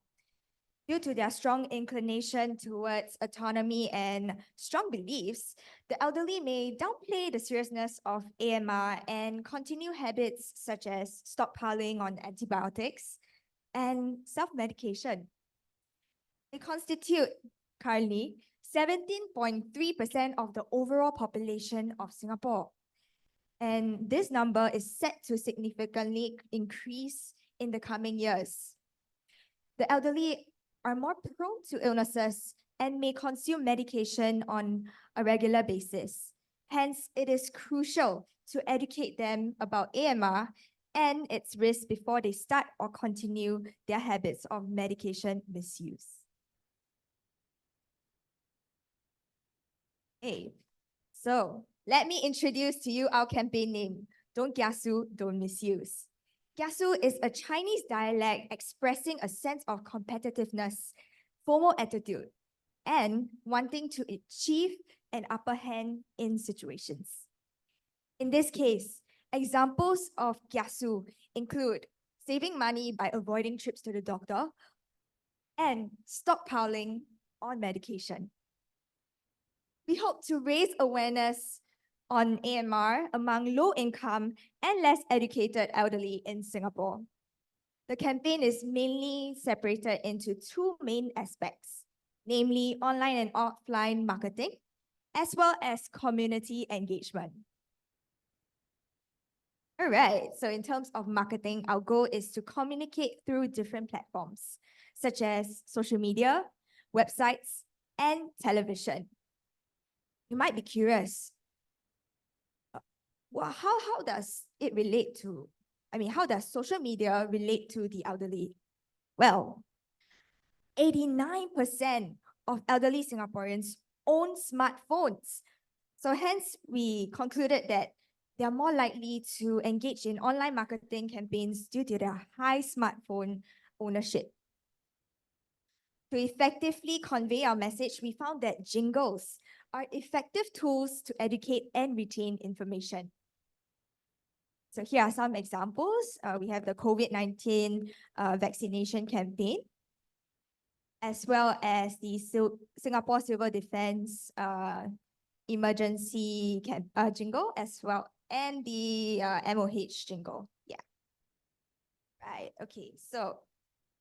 Due to their strong inclination towards autonomy and strong beliefs, the elderly may downplay the seriousness of AMR and continue habits such as stockpiling on antibiotics and self-medication. They constitute currently 17.3% of the overall population of Singapore. And this number is set to significantly increase in the coming years. The elderly are more prone to illnesses and may consume medication on a regular basis. Hence, it is crucial to educate them about AMR and its risks before they start or continue their habits of medication misuse. Hey, so let me introduce to you our campaign name, Don't Kiasu, Don't Misuse. Kiasu is a Chinese dialect expressing a sense of competitiveness, formal attitude, and wanting to achieve an upper hand in situations. In this case, examples of kiasu include saving money by avoiding trips to the doctor and stockpiling on medication. We hope to raise awareness on AMR among low-income and less educated elderly in Singapore. The campaign is mainly separated into two main aspects, namely online and offline marketing, as well as community engagement. All right, so in terms of marketing, our goal is to communicate through different platforms, such as social media, websites, and television. You might be curious, well, how does it relate to, how does social media relate to the elderly? Well, 89% of elderly Singaporeans own smartphones. So hence, we concluded that they are more likely to engage in online marketing campaigns due to their high smartphone ownership. To effectively convey our message, we found that jingles are effective tools to educate and retain information. So here are some examples. We have the COVID-19 vaccination campaign, as well as the Singapore Civil Defense emergency jingle, as well, and the MOH jingle. Yeah. Right, okay, so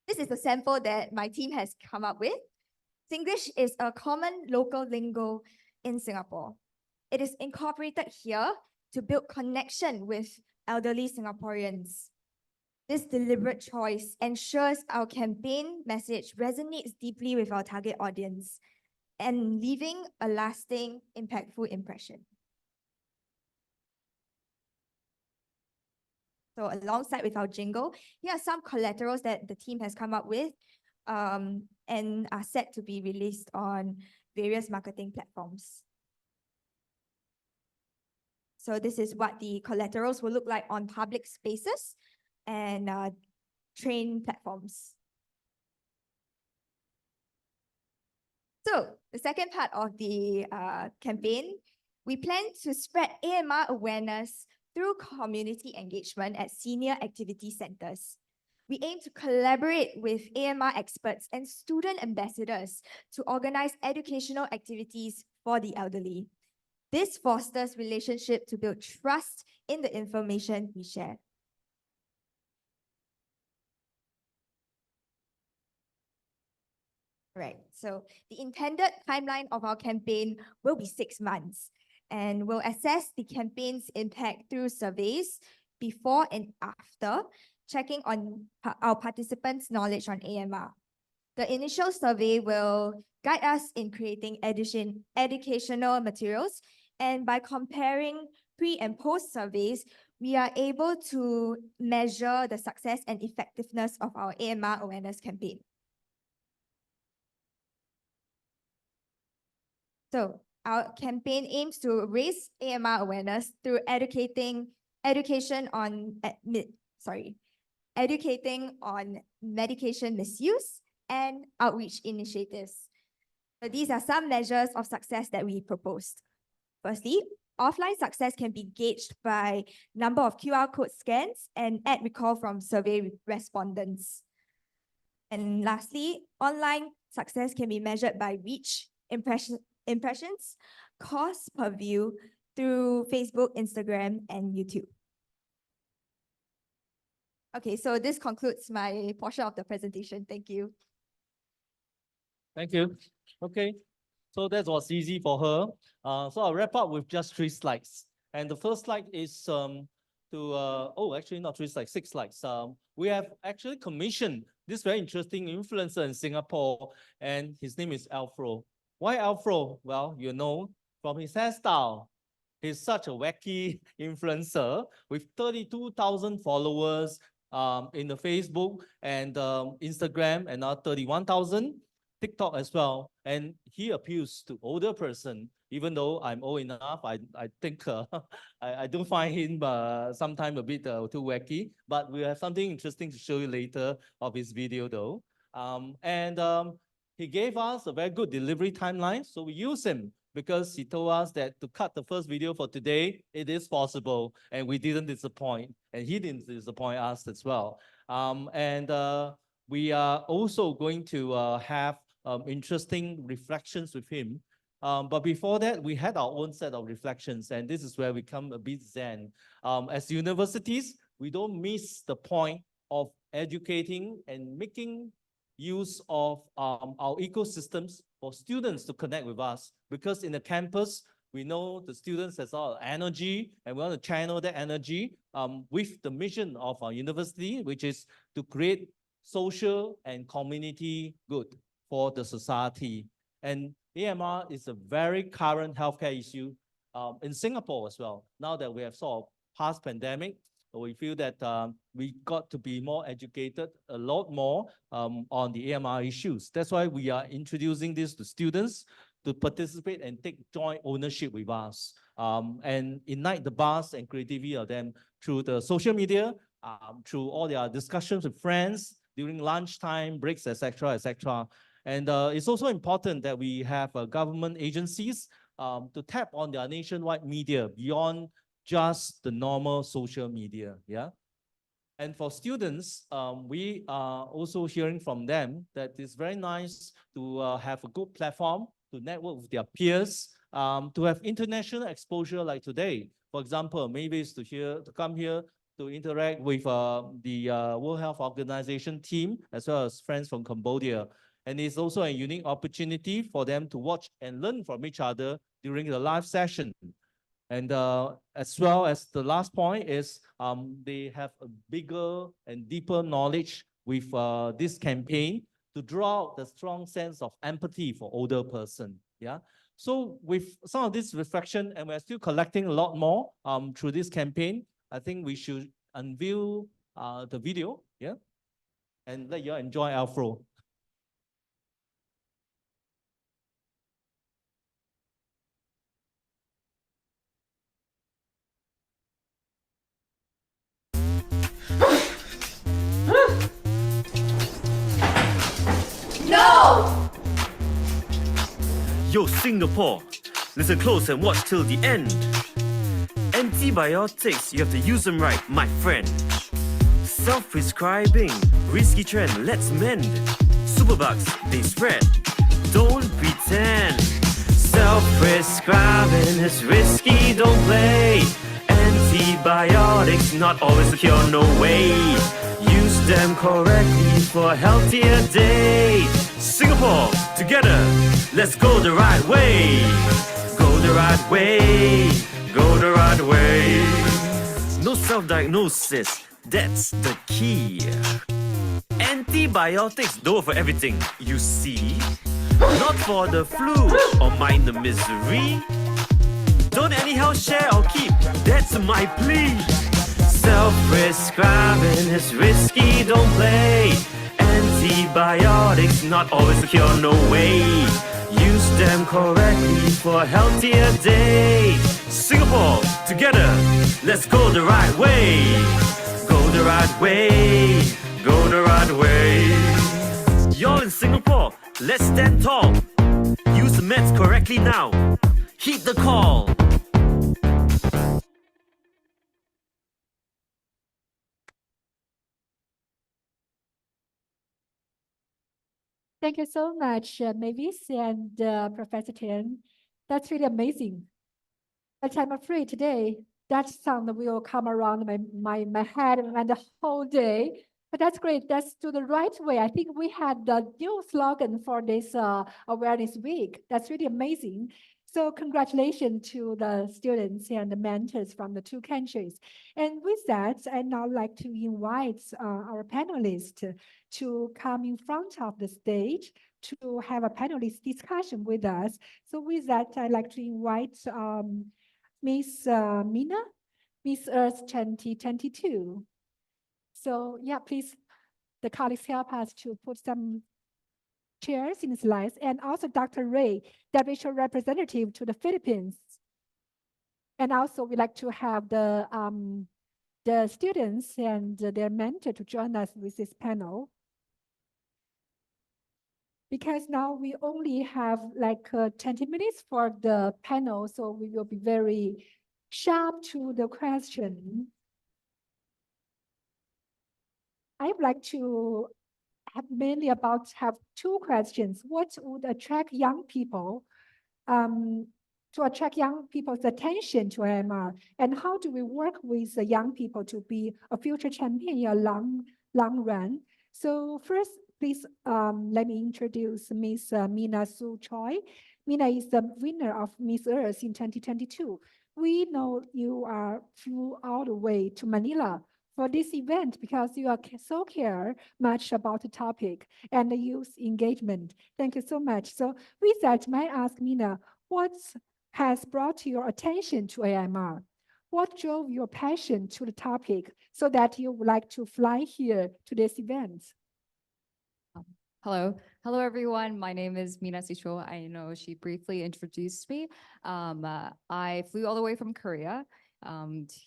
this is the sample that my team has come up with. Singlish is a common local lingo in Singapore. It is incorporated here to build connection with elderly Singaporeans. This deliberate choice ensures our campaign message resonates deeply with our target audience and leaving a lasting, impactful impression. So alongside with our jingle, here are some collaterals that the team has come up with and are set to be released on various marketing platforms. So this is what the collaterals will look like on public spaces and train platforms. So the second part of the campaign, we plan to spread AMR awareness through community engagement at senior activity centers. We aim to collaborate with AMR experts and student ambassadors to organize educational activities for the elderly. This fosters relationship to build trust in the information we share. Right, so the intended timeline of our campaign will be 6 months, and we'll assess the campaign's impact through surveys before and after, checking on our participants' knowledge on AMR. The initial survey will guide us in creating educational materials, and by comparing pre and post surveys, we are able to measure the success and effectiveness of our AMR awareness campaign. So our campaign aims to raise AMR awareness through educating on medication misuse and outreach initiatives. So these are some measures of success that we proposed. Firstly, offline success can be gauged by number of QR code scans and ad recall from survey respondents. And lastly, online success can be measured by reach, impressions, cost per view through Facebook, Instagram, and YouTube. Okay, so this concludes my portion of the presentation. Thank you. Thank you. Okay, so that was easy for her. So I'll wrap up with just 3 slides. And the first slide is actually not 3 slides, 6 slides. We have actually commissioned this very interesting influencer in Singapore, and his name is Alfro. Why Alfro? Well, you know, from his hairstyle, he's such a wacky influencer with 32,000 followers in the Facebook and Instagram, and now 31,000. TikTok as well, and he appeals to older person. Even though I'm old enough, I think I do find him sometimes a bit too wacky. But we have something interesting to show you later of his video though. He gave us a very good delivery timeline, so we use him because he told us that to cut the first video for today, it is possible, and we didn't disappoint, and he didn't disappoint us as well. We are also going to have interesting reflections with him. But before that, we had our own set of reflections, and this is where we come a bit zen. As universities, we don't miss the point of educating and making use of our ecosystems for students to connect with us. Because in the campus, we know the students has a lot of energy, and we want to channel that energy with the mission of our university, which is to create social and community good for the society. And AMR is a very current healthcare issue in Singapore as well. Now that we have sort of past pandemic, we feel that we got to be more educated a lot more on the AMR issues. That's why we are introducing this to students to participate and take joint ownership with us and ignite the buzz and creativity of them through the social media, through all their discussions with friends during lunchtime, breaks, etc., etc. And it's also important that we have government agencies to tap on their nationwide media beyond just the normal social media, yeah? And for students, we are also hearing from them that it's very nice to have a good platform to network with their peers, to have international exposure like today. For example, maybe it's to come here to interact with the World Health Organization team, as well as friends from Cambodia. And it's also a unique opportunity for them to watch and learn from each other during the live session. And as well as the last point is they have a bigger and deeper knowledge with this campaign to draw out the strong sense of empathy for older person. Yeah. So with some of this reflection, and we're still collecting a lot more through this campaign, I think we should unveil the video, yeah, and let you enjoy Alfro. No! Yo, Singapore, listen close and watch till the end. Antibiotics, you have to use them right, my friend. Self-prescribing, risky trend, let's mend. Superbugs, they spread, don't pretend. Self-prescribing is risky, don't play. Antibiotics, not always a cure, no way. Use them correctly for a healthier day. Singapore, together, let's go the right way. Go the right way, go the right way. No self-diagnosis, that's the key. Antibiotics don't work for everything, you see. Not for the flu or minor misery. Don't anyhow share or keep, that's my plea. Self-prescribing is risky, don't play. Antibiotics, not always a cure, no way. Use them correctly for a healthier day. Singapore, together, let's go the right way. Go the right way, go the right way. Y'all in Singapore, let's stand tall. Use the meds correctly now. Heed the call. Thank you so much, Mavis and Professor Tian. That's really amazing. But I'm afraid today that sound will come around my head and the whole day. But that's great. Let's do the right way. I think we had the new slogan for this awareness week. That's really amazing. So congratulations to the students and the mentors from the two countries. And with that, I'd now like to invite our panelists to come in front of the stage to have a panelist discussion with us. So with that, I'd like to invite Miss Mina, Miss Earth 2022. So yeah, please, the colleagues help us to put some chairs in the slides, and also Dr. Ray, the official representative to the Philippines. And also we'd like to have the students and their mentor to join us with this panel. Because now we only have like 20 minutes for the panel, so we will be very sharp to the question. I would like to have mainly have two questions. What would attract young people to attract young people's attention to AMR? And how do we work with the young people to be a future champion in a long run? So first, please let me introduce Miss Mina Su Choi. Mina is the winner of Miss Earth in 2022. We know you flew all the way to Manila for this event because you are so care much about the topic and the youth engagement. Thank you so much. So with that, may I ask Mina, what has brought your attention to AMR? What drove your passion to the topic so that you would like to fly here to this event? Hello. Hello, everyone. My name is Mina Sicho. I know she briefly introduced me. I flew all the way from Korea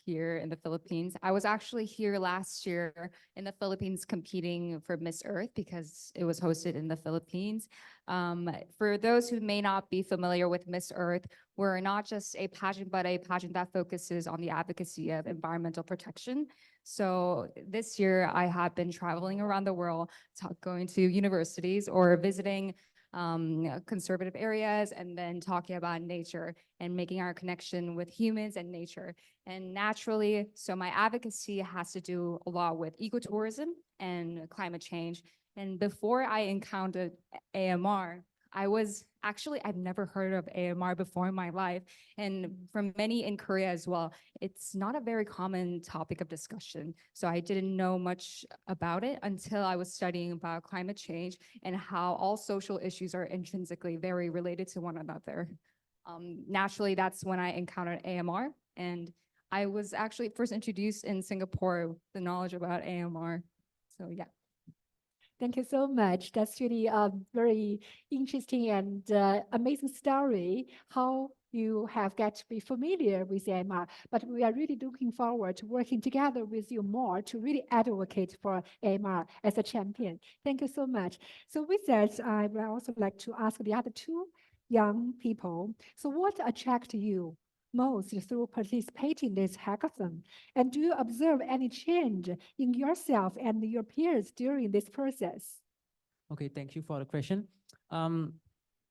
here in the Philippines. I was actually here last year in the Philippines competing for Miss Earth because it was hosted in the Philippines. For those who may not be familiar with Miss Earth, we're not just a pageant, but a pageant that focuses on the advocacy of environmental protection. So this year I have been traveling around the world, going to universities or visiting conservative areas, and then talking about nature and making our connection with humans and nature. And naturally, so my advocacy has to do a lot with ecotourism and climate change. And before I encountered AMR, I've never heard of AMR before in my life. And for many in Korea as well, it's not a very common topic of discussion. So I didn't know much about it until I was studying about climate change and how all social issues are intrinsically very related to one another. Naturally, that's when I encountered AMR. And I was actually first introduced in Singapore, the knowledge about AMR. So yeah. Thank you so much. That's really a very interesting and amazing story, how you have got to be familiar with AMR. But we are really looking forward to working together with you more to really advocate for AMR as a champion. Thank you so much. So with that, I would also like to ask the other two young people. So what attracted you most through participating in this hackathon? And do you observe any change in yourself and your peers during this process? Okay, thank you for the question.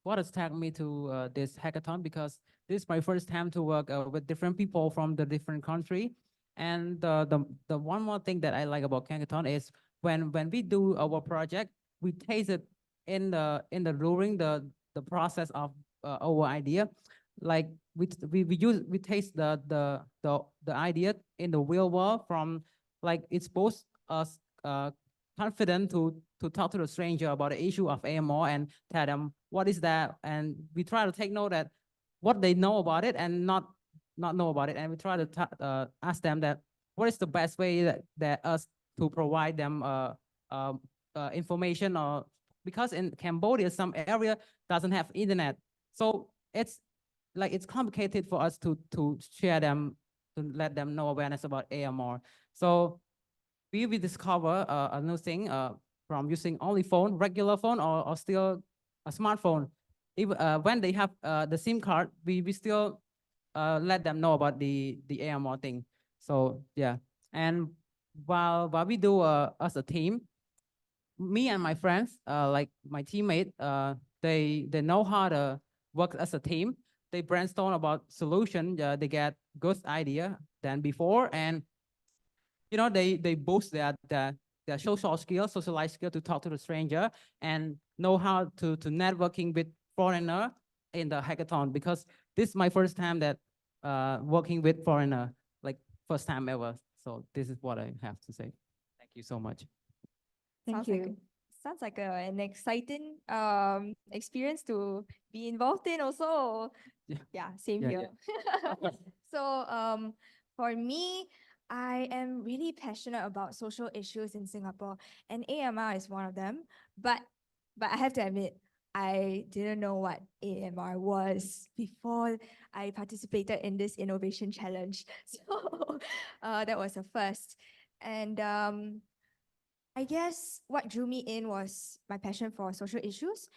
What attracted me to this hackathon, because this is my first time to work with different people from the different country. And the one more thing that I like about hackathon is when we do our project, we taste it during the process of our idea. Like we taste the idea in the real world, from like it's both us confident to talk to the stranger about the issue of AMR and tell them what is that, and we try to take note that what they know about it and not know about it, and we try to ask them that what is the best way that us to provide them information, or because in Cambodia some area doesn't have internet, so it's like it's complicated for us to share them, to let them know awareness about AMR. So we discover a new thing from using only phone, regular phone, or still a smartphone. Even when they have the SIM card, we still let them know about the AMR thing. So yeah, and while we do as a team, me and my friends, like my teammate, they know how to work as a team. They brainstorm about solution. They get good idea than before, and they boost their social skill, socialized skill to talk to the stranger, and know how to networking with foreigner in the hackathon, because this is my first time that working with foreigner, like first time ever. So this is what I have to say. Thank you so much. Thank Sounds you. like sounds like an exciting experience to be involved in also. Yeah. Yeah, same Yeah, here. So for me, I am really passionate about social issues in Singapore, and AMR is one of them. But I have to admit, I didn't know what AMR was before I participated in this innovation challenge. So that was a first. And I guess what drew me in was my passion for social issues.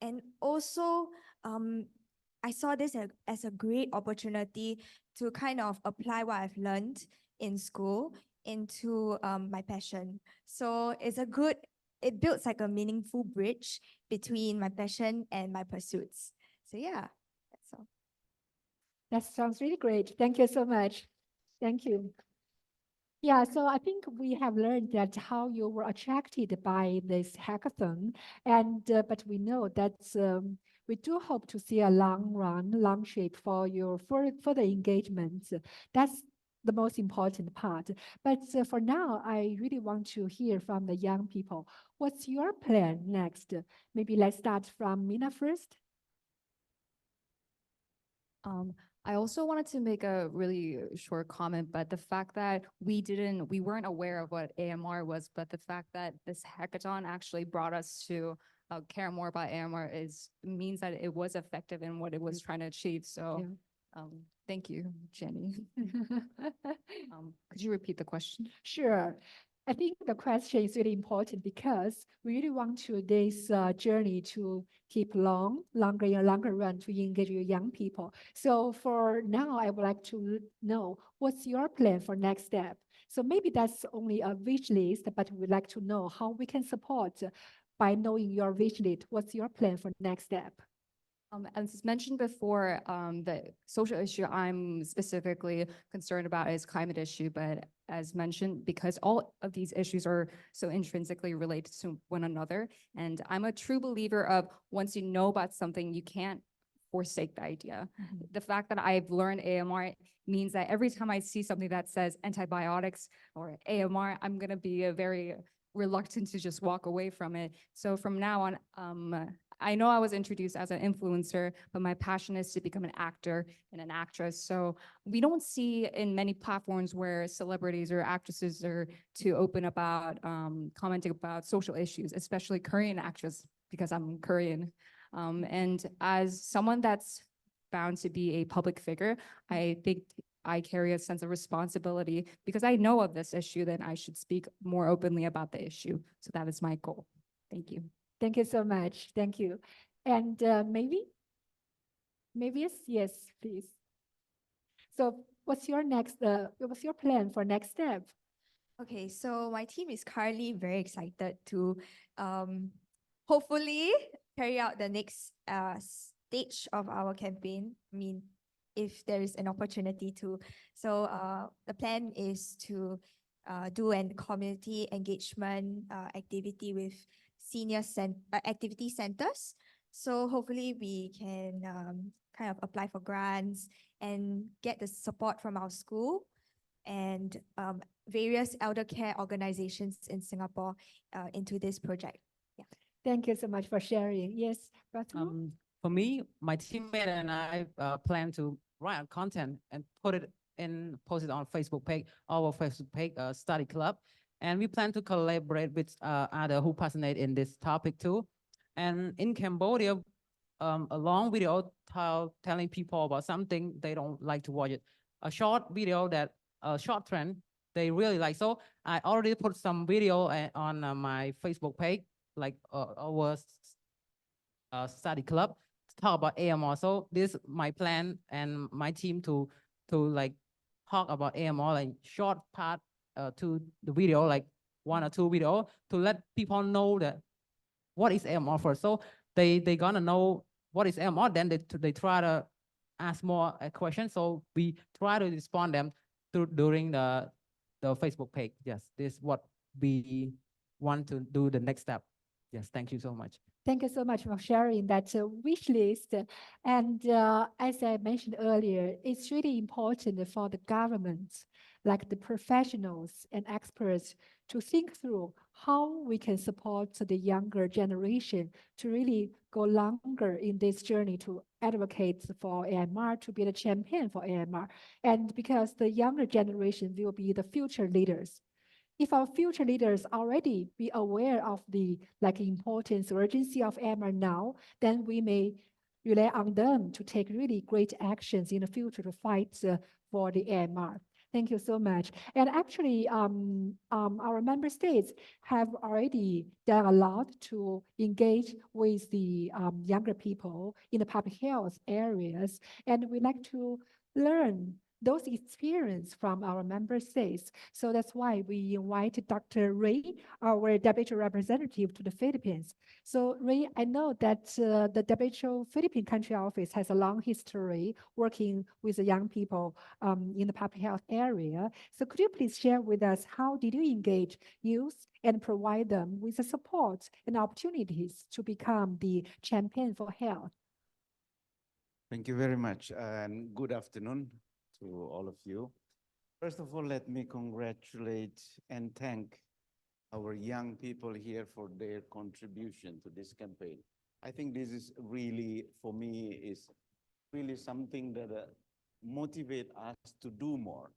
And also, I saw this as a great opportunity to kind of apply what I've learned in school into my passion. So it builds like a meaningful bridge between my passion and my pursuits. So yeah, that's all. That sounds really great. Thank you so much. Thank you. Yeah, so I think we have learned that how you were attracted by this hackathon, and but we know that we do hope to see a long shape for your further engagement. That's the most important part. But for now, I really want to hear from the young people. What's your plan next? Maybe let's start from Mina first. I also wanted to make a really short comment, but the fact that we weren't aware of what AMR was, but the fact that this hackathon actually brought us to care more about AMR means that it was effective in what it was trying to achieve. So thank you, Jenny. Could you repeat the question? Sure. I think the question is really important because we really want to this journey to keep longer in a longer run to engage your young people. So for now, I would like to know what's your plan for next step. So maybe that's only a wish list, but we'd like to know how we can support by knowing your wish list. What's your plan for next step? As mentioned before, the social issue I'm specifically concerned about is climate issue, but as mentioned, because all of these issues are so intrinsically related to one another, and I'm a true believer of once you know about something, you can't forsake the idea. The fact that I've learned AMR means that every time I see something that says antibiotics or AMR, I'm gonna be very reluctant to just walk away from it. So from now on, I know I was introduced as an influencer, but my passion is to become an actor and an actress. So we don't see in many platforms where celebrities or actresses are to open about commenting about social issues, especially Korean actors, because I'm Korean. And as someone that's bound to be a public figure, I think I carry a sense of responsibility because I know of this issue, then I should speak more openly about the issue. So that is my goal. Thank you. Thank you so much. Thank you. And maybe yes, please. So what's your plan for next step? Okay, so my team is currently very excited to um, hopefully carry out the next stage of our campaign. I mean, if there is an opportunity to. So the plan is to do an community engagement activity with activity centers. So hopefully we can kind of apply for grants and get the support from our school and various elder care organizations in Singapore into this project. Thank you so much for sharing. Yes, Ratu? For me, my teammate and I plan to write a content and post it on Facebook page, our Facebook page, Study Club. And we plan to collaborate with other who passionate in this topic too. And in Cambodia, a long video telling people about something they don't like to watch it. A short video a short trend they really like. So I already put some video on my Facebook page, like our study club, to talk about AMR. So this is my plan and my team to like talk about AMR, like short part to the video, like 1 or 2 video, to let people know that what is AMR first. So they gonna know what is AMR, then they try to ask more questions. So we try to respond them during the Facebook page. Yes, this is what we want to do the next step. Yes, thank you so much. Thank you so much for sharing that wish list. And as I mentioned earlier, it's really important for the government, like the professionals and experts, to think through how we can support the younger generation to really go longer in this journey to advocate for AMR, to be the champion for AMR. And because the younger generation will be the future leaders. If our future leaders already be aware of the importance, urgency of AMR now, then we may rely on them to take really great actions in the future to fight for the AMR. Thank you so much. And actually, our member states have already done a lot to engage with the younger people in the public health areas. And we like to learn those experience from our member states. So that's why we invited Dr. Ray, our WHO representative to the Philippines. So Ray, I know that the WHO Philippine country office has a long history working with the young people in the public health area. So could you please share with us how did you engage youth and provide them with the support and opportunities to become the champion for health? Thank you very much, and good afternoon to all of you. First of all, let me congratulate and thank our young people here for their contribution to this campaign. I think this is really, for me, is really something that motivate us to do more.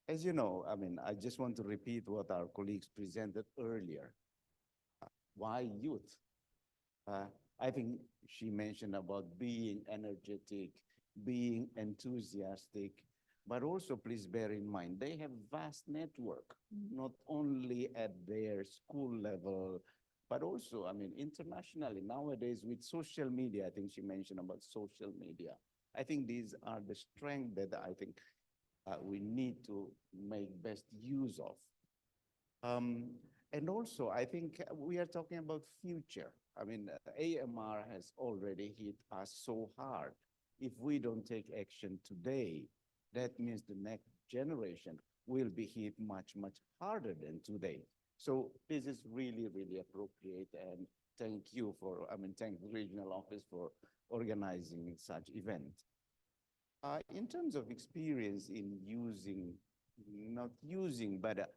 As you know, I mean, I just want to repeat what our colleagues presented earlier. Why youth? I think she mentioned about being energetic, being enthusiastic, but also please bear in mind, they have vast network, not only at their school level, but also, I mean, internationally. Nowadays with social media, I think she mentioned about social media. I think these are the strength that I think we need to make best use of. And also, I think we are talking about future. I mean, AMR has already hit us so hard. If we don't take action today, that means the next generation will be hit much, much harder than today. So this is really, really appropriate. And thank you for, thank the regional office for organizing such event. In terms of experience in using, not using, but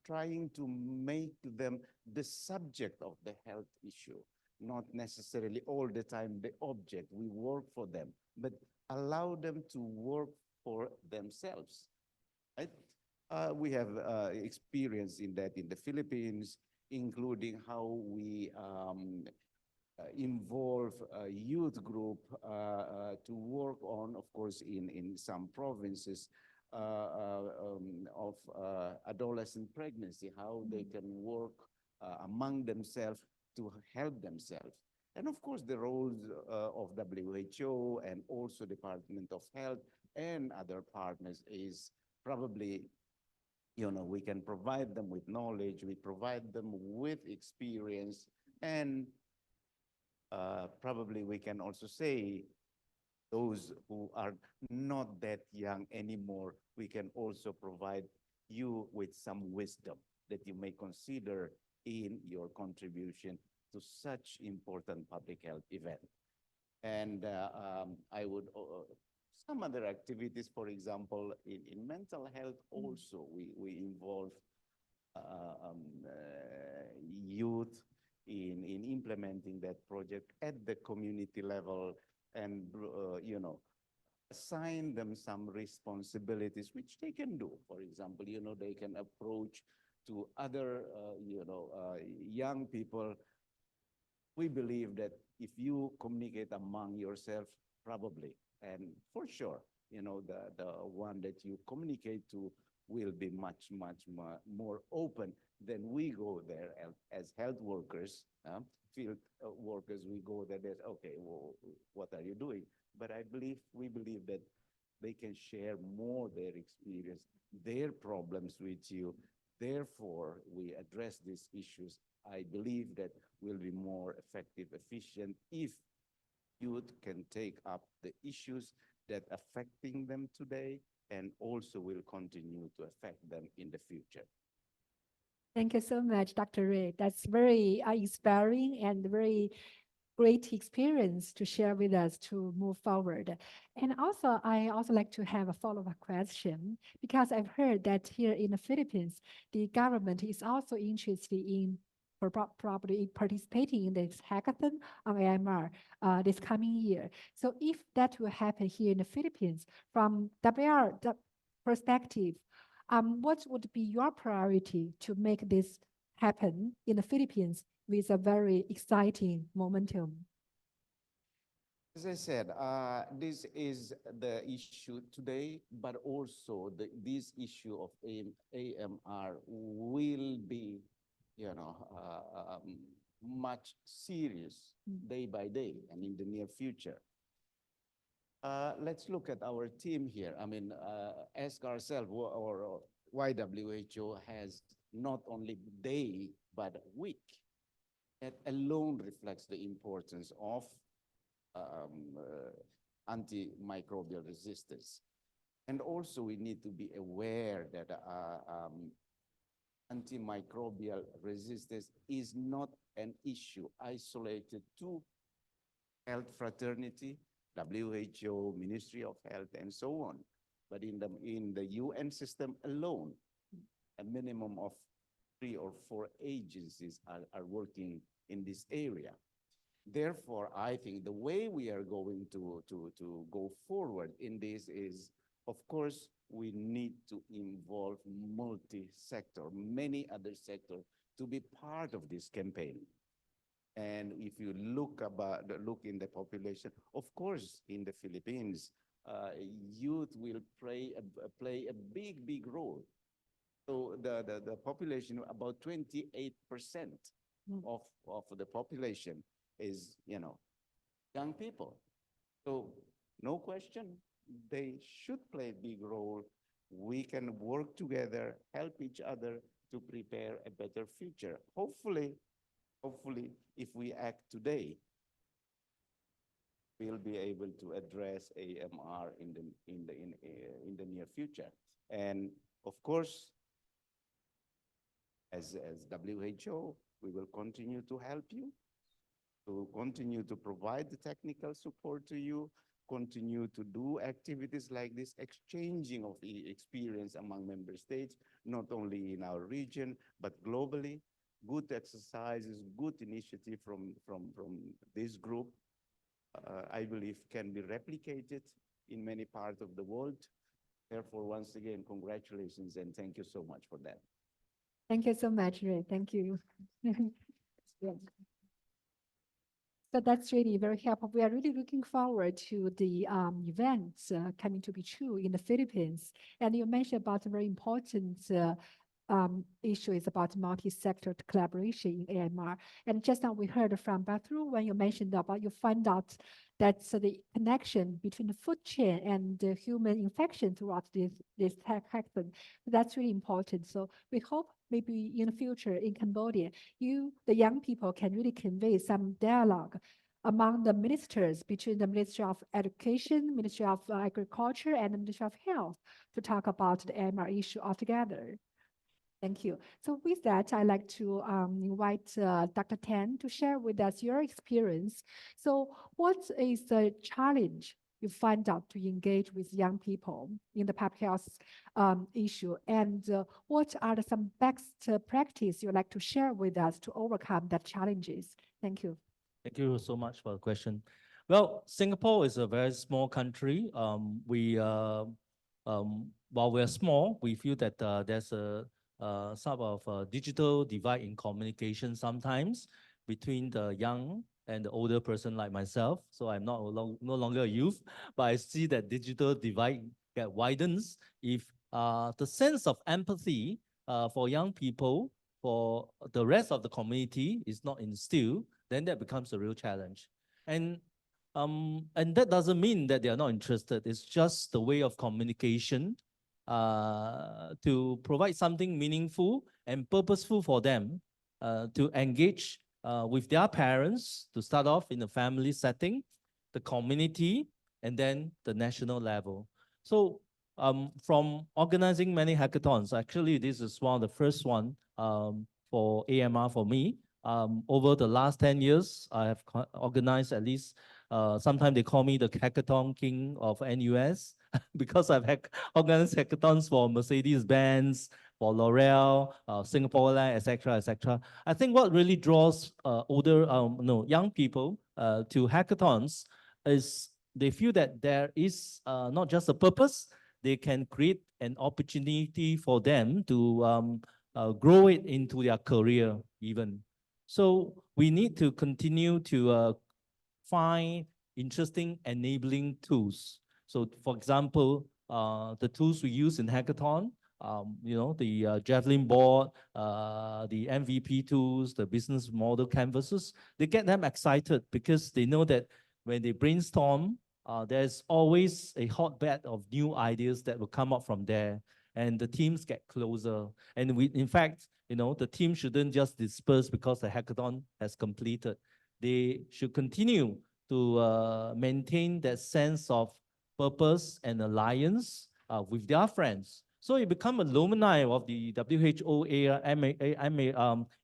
trying to make them the subject of the health issue, not necessarily all the time the object. We work for them, but allow them to work for themselves. Right? We have experience in that in the Philippines, including how we involve a youth group to work on, of course, in some provinces, of adolescent pregnancy, how they can work among themselves to help themselves. And of course, the roles of WHO and also Department of Health and other partners is probably, we can provide them with knowledge, we provide them with experience, and probably we can also say those who are not that young anymore, we can also provide you with some wisdom that you may consider in your contribution to such important public health event. And I would, some other activities, for example, in mental health also, we involve youth in implementing that project at the community level and, assign them some responsibilities which they can do. For example, they can approach to other, young people. We believe that if you communicate among yourself, probably, and for sure, the one that you communicate to will be much more open than we go there as health workers, field workers. We go there, okay, well, what are you doing? But we believe that they can share more their experience, their problems with you. Therefore, we address these issues. I believe that will be more effective, efficient if youth can take up the issues that affecting them today and also will continue to affect them in the future. Thank you so much, Dr. Ray. That's very inspiring and very great experience to share with us to move forward. And also, I also like to have a follow-up question because I've heard that here in the Philippines, the government is also interested in probably participating in this hackathon on AMR this coming year. So if that will happen here in the Philippines, from WR perspective, what would be your priority to make this happen in the Philippines with a very exciting momentum? As I said, this is the issue today, but also this issue of AMR will be, much serious day by day and in the near future. Let's look at our team here. I mean, ask ourselves, or why WHO has not only day, but week. That alone reflects the importance of antimicrobial resistance. And also we need to be aware that antimicrobial resistance is not an issue isolated to health fraternity, WHO, Ministry of Health, and so on. But in the UN system alone, a minimum of 3 or 4 agencies are working in this area. Therefore, I think the way we are going to go forward in this is, of course, we need to involve multi-sector, many other sectors to be part of this campaign. And if you look in the population, of course, in the Philippines, youth will play a big role. So the population, about 28% of the population is, young people. So no question, they should play a big role. We can work together, help each other to prepare a better future. Hopefully, if we act today, we'll be able to address AMR in the near future. And of course, as WHO, we will continue to help you, to continue to provide the technical support to you, continue to do activities like this, exchanging of the experience among member states, not only in our region, but globally. Good exercises, good initiative from this group, I believe can be replicated in many parts of the world. Therefore, once again, congratulations and thank you so much for that. Thank you so much, Ray. Thank you. Yeah. So that's really very helpful. We are really looking forward to the events coming to be true in the Philippines. And you mentioned about a very important issue is about multi-sector collaboration in AMR. And just now we heard from Batru when you mentioned about you find out that the connection between the food chain and the human infection throughout this hackathon. That's really important. So we hope maybe in the future in Cambodia, the young people can really convey some dialogue among the ministers between the Ministry of Education, Ministry of Agriculture, and the Ministry of Health to talk about the AMR issue altogether. Thank you. So with that, I'd like to invite Dr. Tan to share with us your experience. So what is the challenge you find out to engage with young people in the public health issue? And what are some best practice you'd like to share with us to overcome that challenges? Thank you. Thank you so much for the question. Well, Singapore is a very small country. While we're small, we feel that there's a sort of digital divide in communication sometimes between the young and the older person like myself. So I'm no longer a youth, but I see that digital divide get widens if the sense of empathy for young people, for the rest of the community is not instilled, then that becomes a real challenge. And that doesn't mean that they are not interested. It's just the way of communication to provide something meaningful and purposeful for them to engage with their parents, to start off in a family setting, the community, and then the national level. So from organizing many hackathons, actually this is one of the first one for AMR for me. Over the last 10 years, I have organized at least, sometimes they call me the hackathon king of NUS because I've organized hackathons for Mercedes-Benz, for L'Oreal, Singapore Airlines, etc., etc. I think what really draws young people to hackathons is they feel that there is not just a purpose, they can create an opportunity for them to grow it into their career even. So we need to continue to find interesting enabling tools. So for example, the tools we use in hackathon, the Javelin board, the MVP tools, the business model canvases, they get them excited because they know that when they brainstorm, there's always a hotbed of new ideas that will come up from there, and the teams get closer. And in fact, the team shouldn't just disperse because the hackathon has completed. They should continue to maintain that sense of purpose and alliance with their friends. So you become alumni of the WHO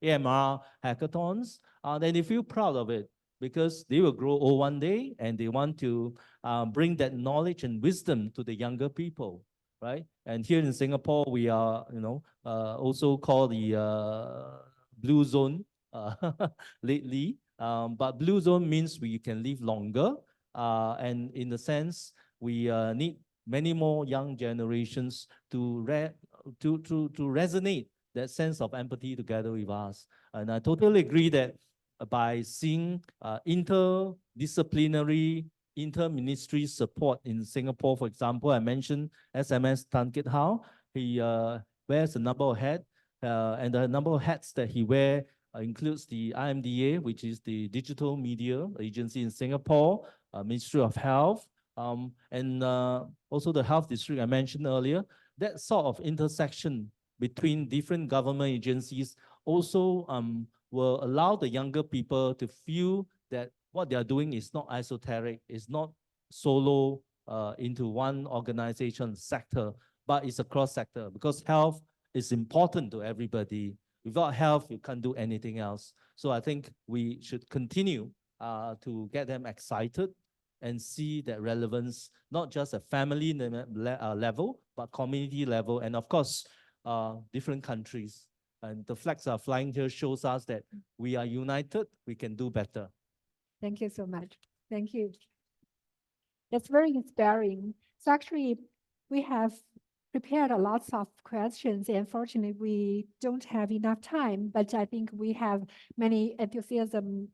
AMR hackathons, then they feel proud of it because they will grow old one day and they want to bring that knowledge and wisdom to the younger people, right? And here in Singapore, we are, also called the blue zone lately. But blue zone means we can live longer. And in the sense, we need many more young generations to resonate that sense of empathy together with us. And I totally agree that by seeing interdisciplinary, inter-ministry support in Singapore, for example, I mentioned SMS Tan Kit Hao. He wears a number of hats, and the number of hats that he wears includes the IMDA, which is the digital media agency in Singapore, Ministry of Health, and also the health district I mentioned earlier. That sort of intersection between different government agencies also will allow the younger people to feel that what they are doing is not esoteric, it's not solo into one organization sector, but it's a cross sector because health is important to everybody. Without health, you can't do anything else. So I think we should continue to get them excited and see that relevance, not just at family level, but community level, and of course, different countries. And the flags are flying here shows us that we are united, we can do better. Thank you so much. Thank you. That's very inspiring. So actually, we have prepared a lot of questions. Unfortunately, we don't have enough time, but I think we have many enthusiasm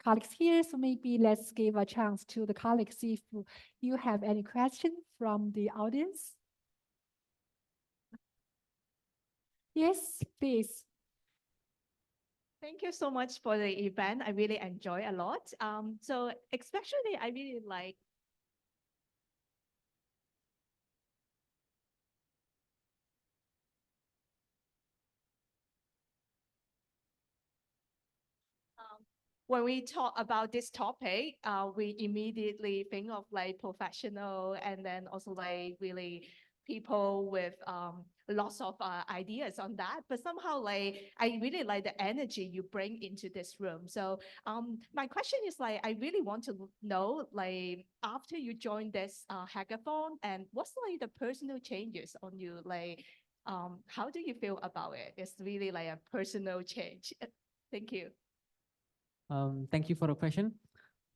colleagues here. So maybe let's give a chance to the colleagues if you have any questions from the audience. Yes, please. Thank you so much for the event. I really enjoy a lot. So especially I really like when we talk about this topic, we immediately think of like professional and then also like really people with lots of ideas on that. But somehow like I really like the energy you bring into this room. So my question is like I really want to know like after you join this hackathon and what's like the personal changes on you like how do you feel about it? It's really like a personal change. Thank you. Thank you for the question.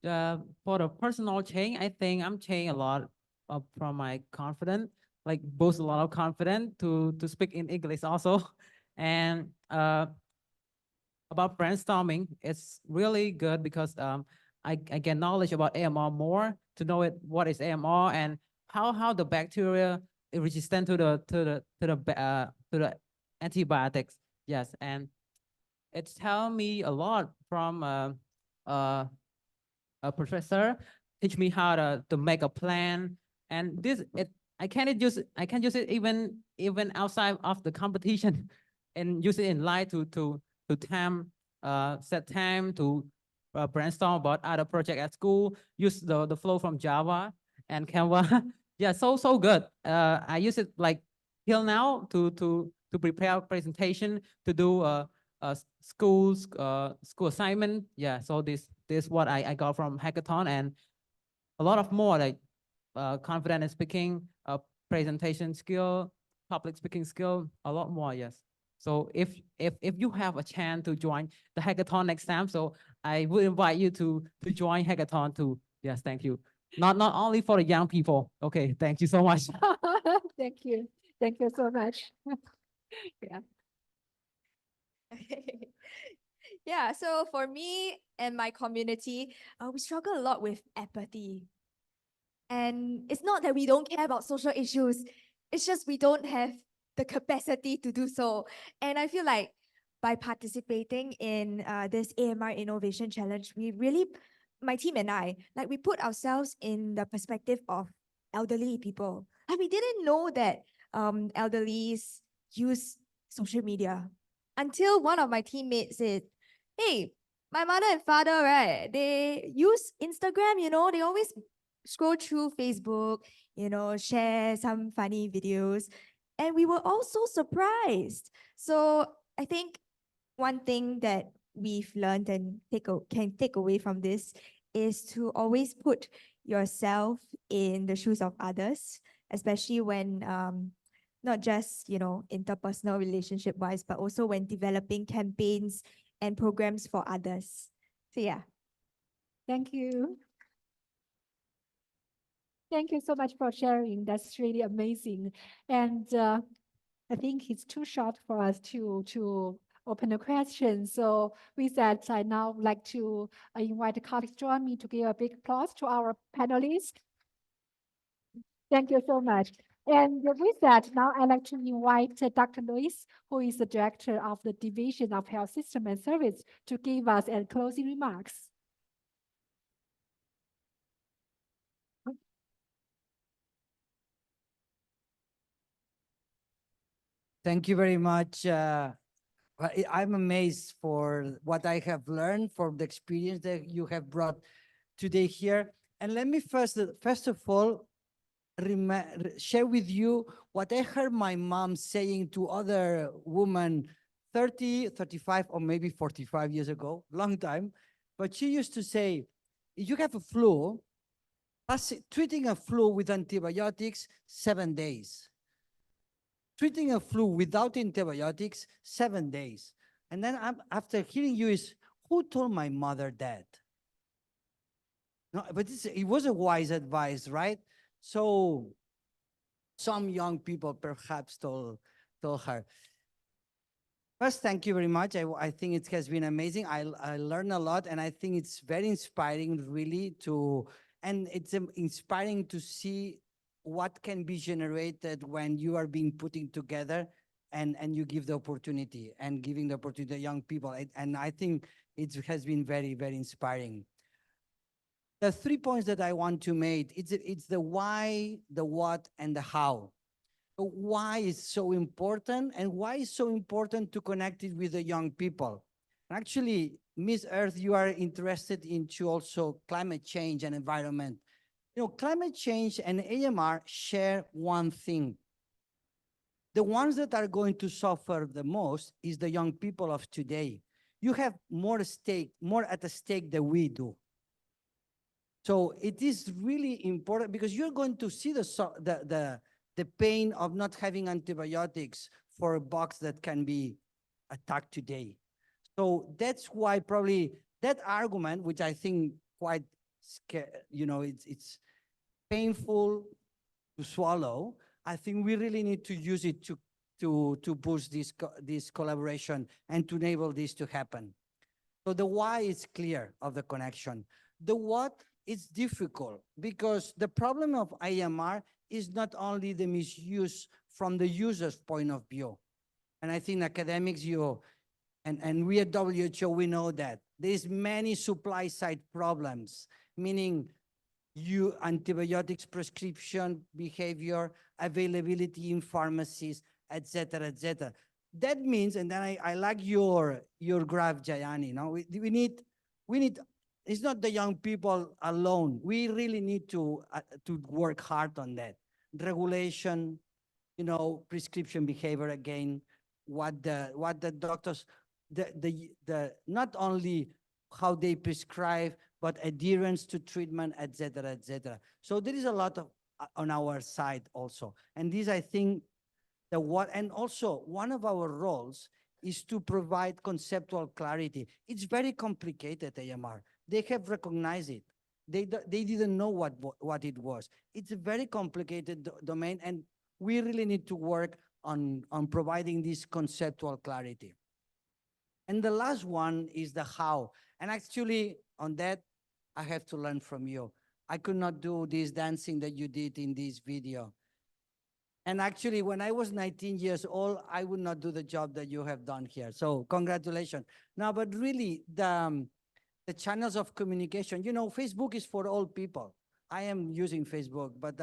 For the personal change, I think I'm changing a lot from my confidence, like boast a lot of confidence to speak in English also. And about brainstorming, it's really good because I get knowledge about AMR more to know what is AMR and how the bacteria is resistant to the antibiotics. Yes, and it's telling me a lot from uh, a professor teach me how to make a plan, and I can use it even outside of the competition and use it in life to time set time to brainstorm about other project at school, use the flow from Java and Canva. Yeah, so good. I use it like till now to prepare presentation, to do school assignment. Yeah, so this what I got from hackathon, and a lot of more like confident in speaking, presentation skill, public speaking skill, a lot more. Yes. So if you have a chance to join the hackathon next time, so I would invite you to join hackathon too. Yes, thank you. Not only for the young people. Okay, thank you so much. Thank you. Thank you so much. Yeah. Yeah, so for me and my community, we struggle a lot with apathy. And it's not that we don't care about social issues, it's just we don't have the capacity to do so. And I feel like by participating in this AMR Innovation Challenge, we really, my team and I, like we put ourselves in the perspective of elderly people. And we didn't know that elderlies use social media until one of my teammates said, hey, my mother and father, right, they use Instagram, they always scroll through Facebook, share some funny videos. And we were all so surprised. So I think one thing that we've learned and can take away from this is to always put yourself in the shoes of others, especially when not just interpersonal relationship wise, but also when developing campaigns and programs for others. So yeah. Thank you. Thank you so much for sharing. That's really amazing. And I think it's too short for us to open the question. So with that, I now would like to invite the colleagues to join me to give a big applause to our panelists. Thank you so much. And with that, now I'd like to invite Dr. Luis, who is the Director of the Division of Health System and Service, to give us a closing remarks. Thank you very much. I'm amazed for what I have learned from the experience that you have brought today here. And let me first of all, share with you what I heard my mom saying to other women 30, 35, or maybe 45 years ago, long time. But she used to say, if you have a flu, treating a flu with antibiotics, 7 days. Treating a flu without antibiotics, 7 days. And then after hearing you is, who told my mother that? No, but it was a wise advice, right? So some young people perhaps told her. First, thank you very much. I think it has been amazing. I learned a lot, and I think it's very inspiring, really, and it's inspiring to see what can be generated when you are being putting together and you give the opportunity and giving the opportunity to young people. And I think it has been very, very inspiring. The 3 points that I want to make, it's the why, the what, and the how. Why is so important, and why is so important to connect it with the young people? Actually, Miss Earth, you are interested into also climate change and environment. Climate change and AMR share one thing. The ones that are going to suffer the most is the young people of today. You have more at stake than we do. So it is really important because you're going to see the pain of not having antibiotics for a box that can be attacked today. So that's why probably that argument, which I think quite, it's painful to swallow. I think we really need to use it to boost this collaboration and to enable this to happen. So the why is clear of the connection. The what is difficult because the problem of AMR is not only the misuse from the user's point of view. And I think academics, and we at WHO, we know that there's many supply side problems, meaning antibiotics prescription behavior, availability in pharmacies, et cetera, et cetera. That means, and then I like your graph, Jayani. We need, it's not the young people alone. We really need to work hard on that. Regulation, prescription behavior again, what the doctors, not only how they prescribe, but adherence to treatment, et cetera, et cetera. So there is a lot of on our side also. And this, I think, and also one of our roles is to provide conceptual clarity. It's very complicated, AMR. They have recognized it. They didn't know what it was. It's a very complicated domain, and we really need to work on providing this conceptual clarity. And the last one is the how. And actually, on that, I have to learn from you. I could not do this dancing that you did in this video. And actually, when I was 19 years old, I would not do the job that you have done here. So congratulations. Now, but really, the channels of communication, Facebook is for all people. I am using Facebook, but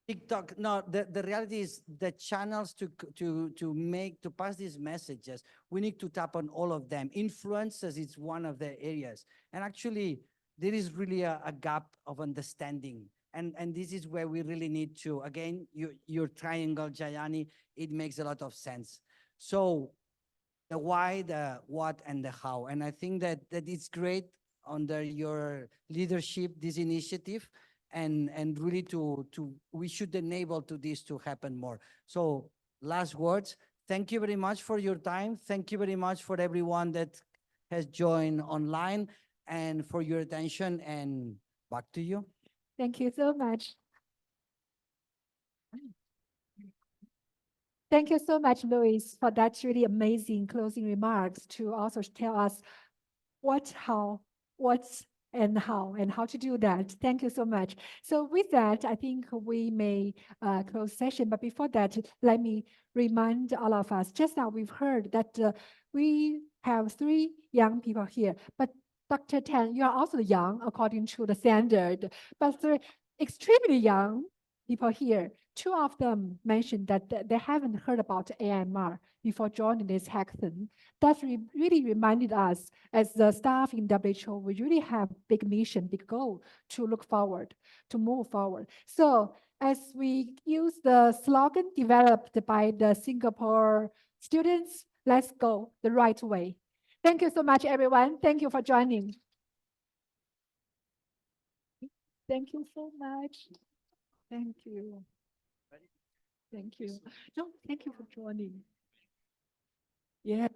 TikTok, no, the reality is the channels to pass these messages, we need to tap on all of them. Influencers is one of the areas. And actually, there is really a gap of understanding. And this is where we really need to, again, your triangle, Jayani, it makes a lot of sense. So the why, the what, and the how. And I think that it's great under your leadership, this initiative, and really we should enable this to happen more. So last words, thank you very much for your time. Thank you very much for everyone that has joined online and for your attention, and back to you. Thank you so much. Thank you so much, Luis, for that really amazing closing remarks to also tell us what, how, what's, and how to do that. Thank you so much. So with that, I think we may close session. But before that, let me remind all of us, just now we've heard that we have 3 young people here, but Dr. Tan, you are also young according to the standard, but 3 extremely young people here. 2 of them mentioned that they haven't heard about AMR before joining this hackathon. That really reminded us as the staff in WHO, we really have big mission, big goal to look forward, to move forward. So as we use the slogan developed by the Singapore students, let's go the right way. Thank you so much, everyone. Thank you for joining. Thank you so much. Thank you. Thank you. No, thank you for joining. Yeah.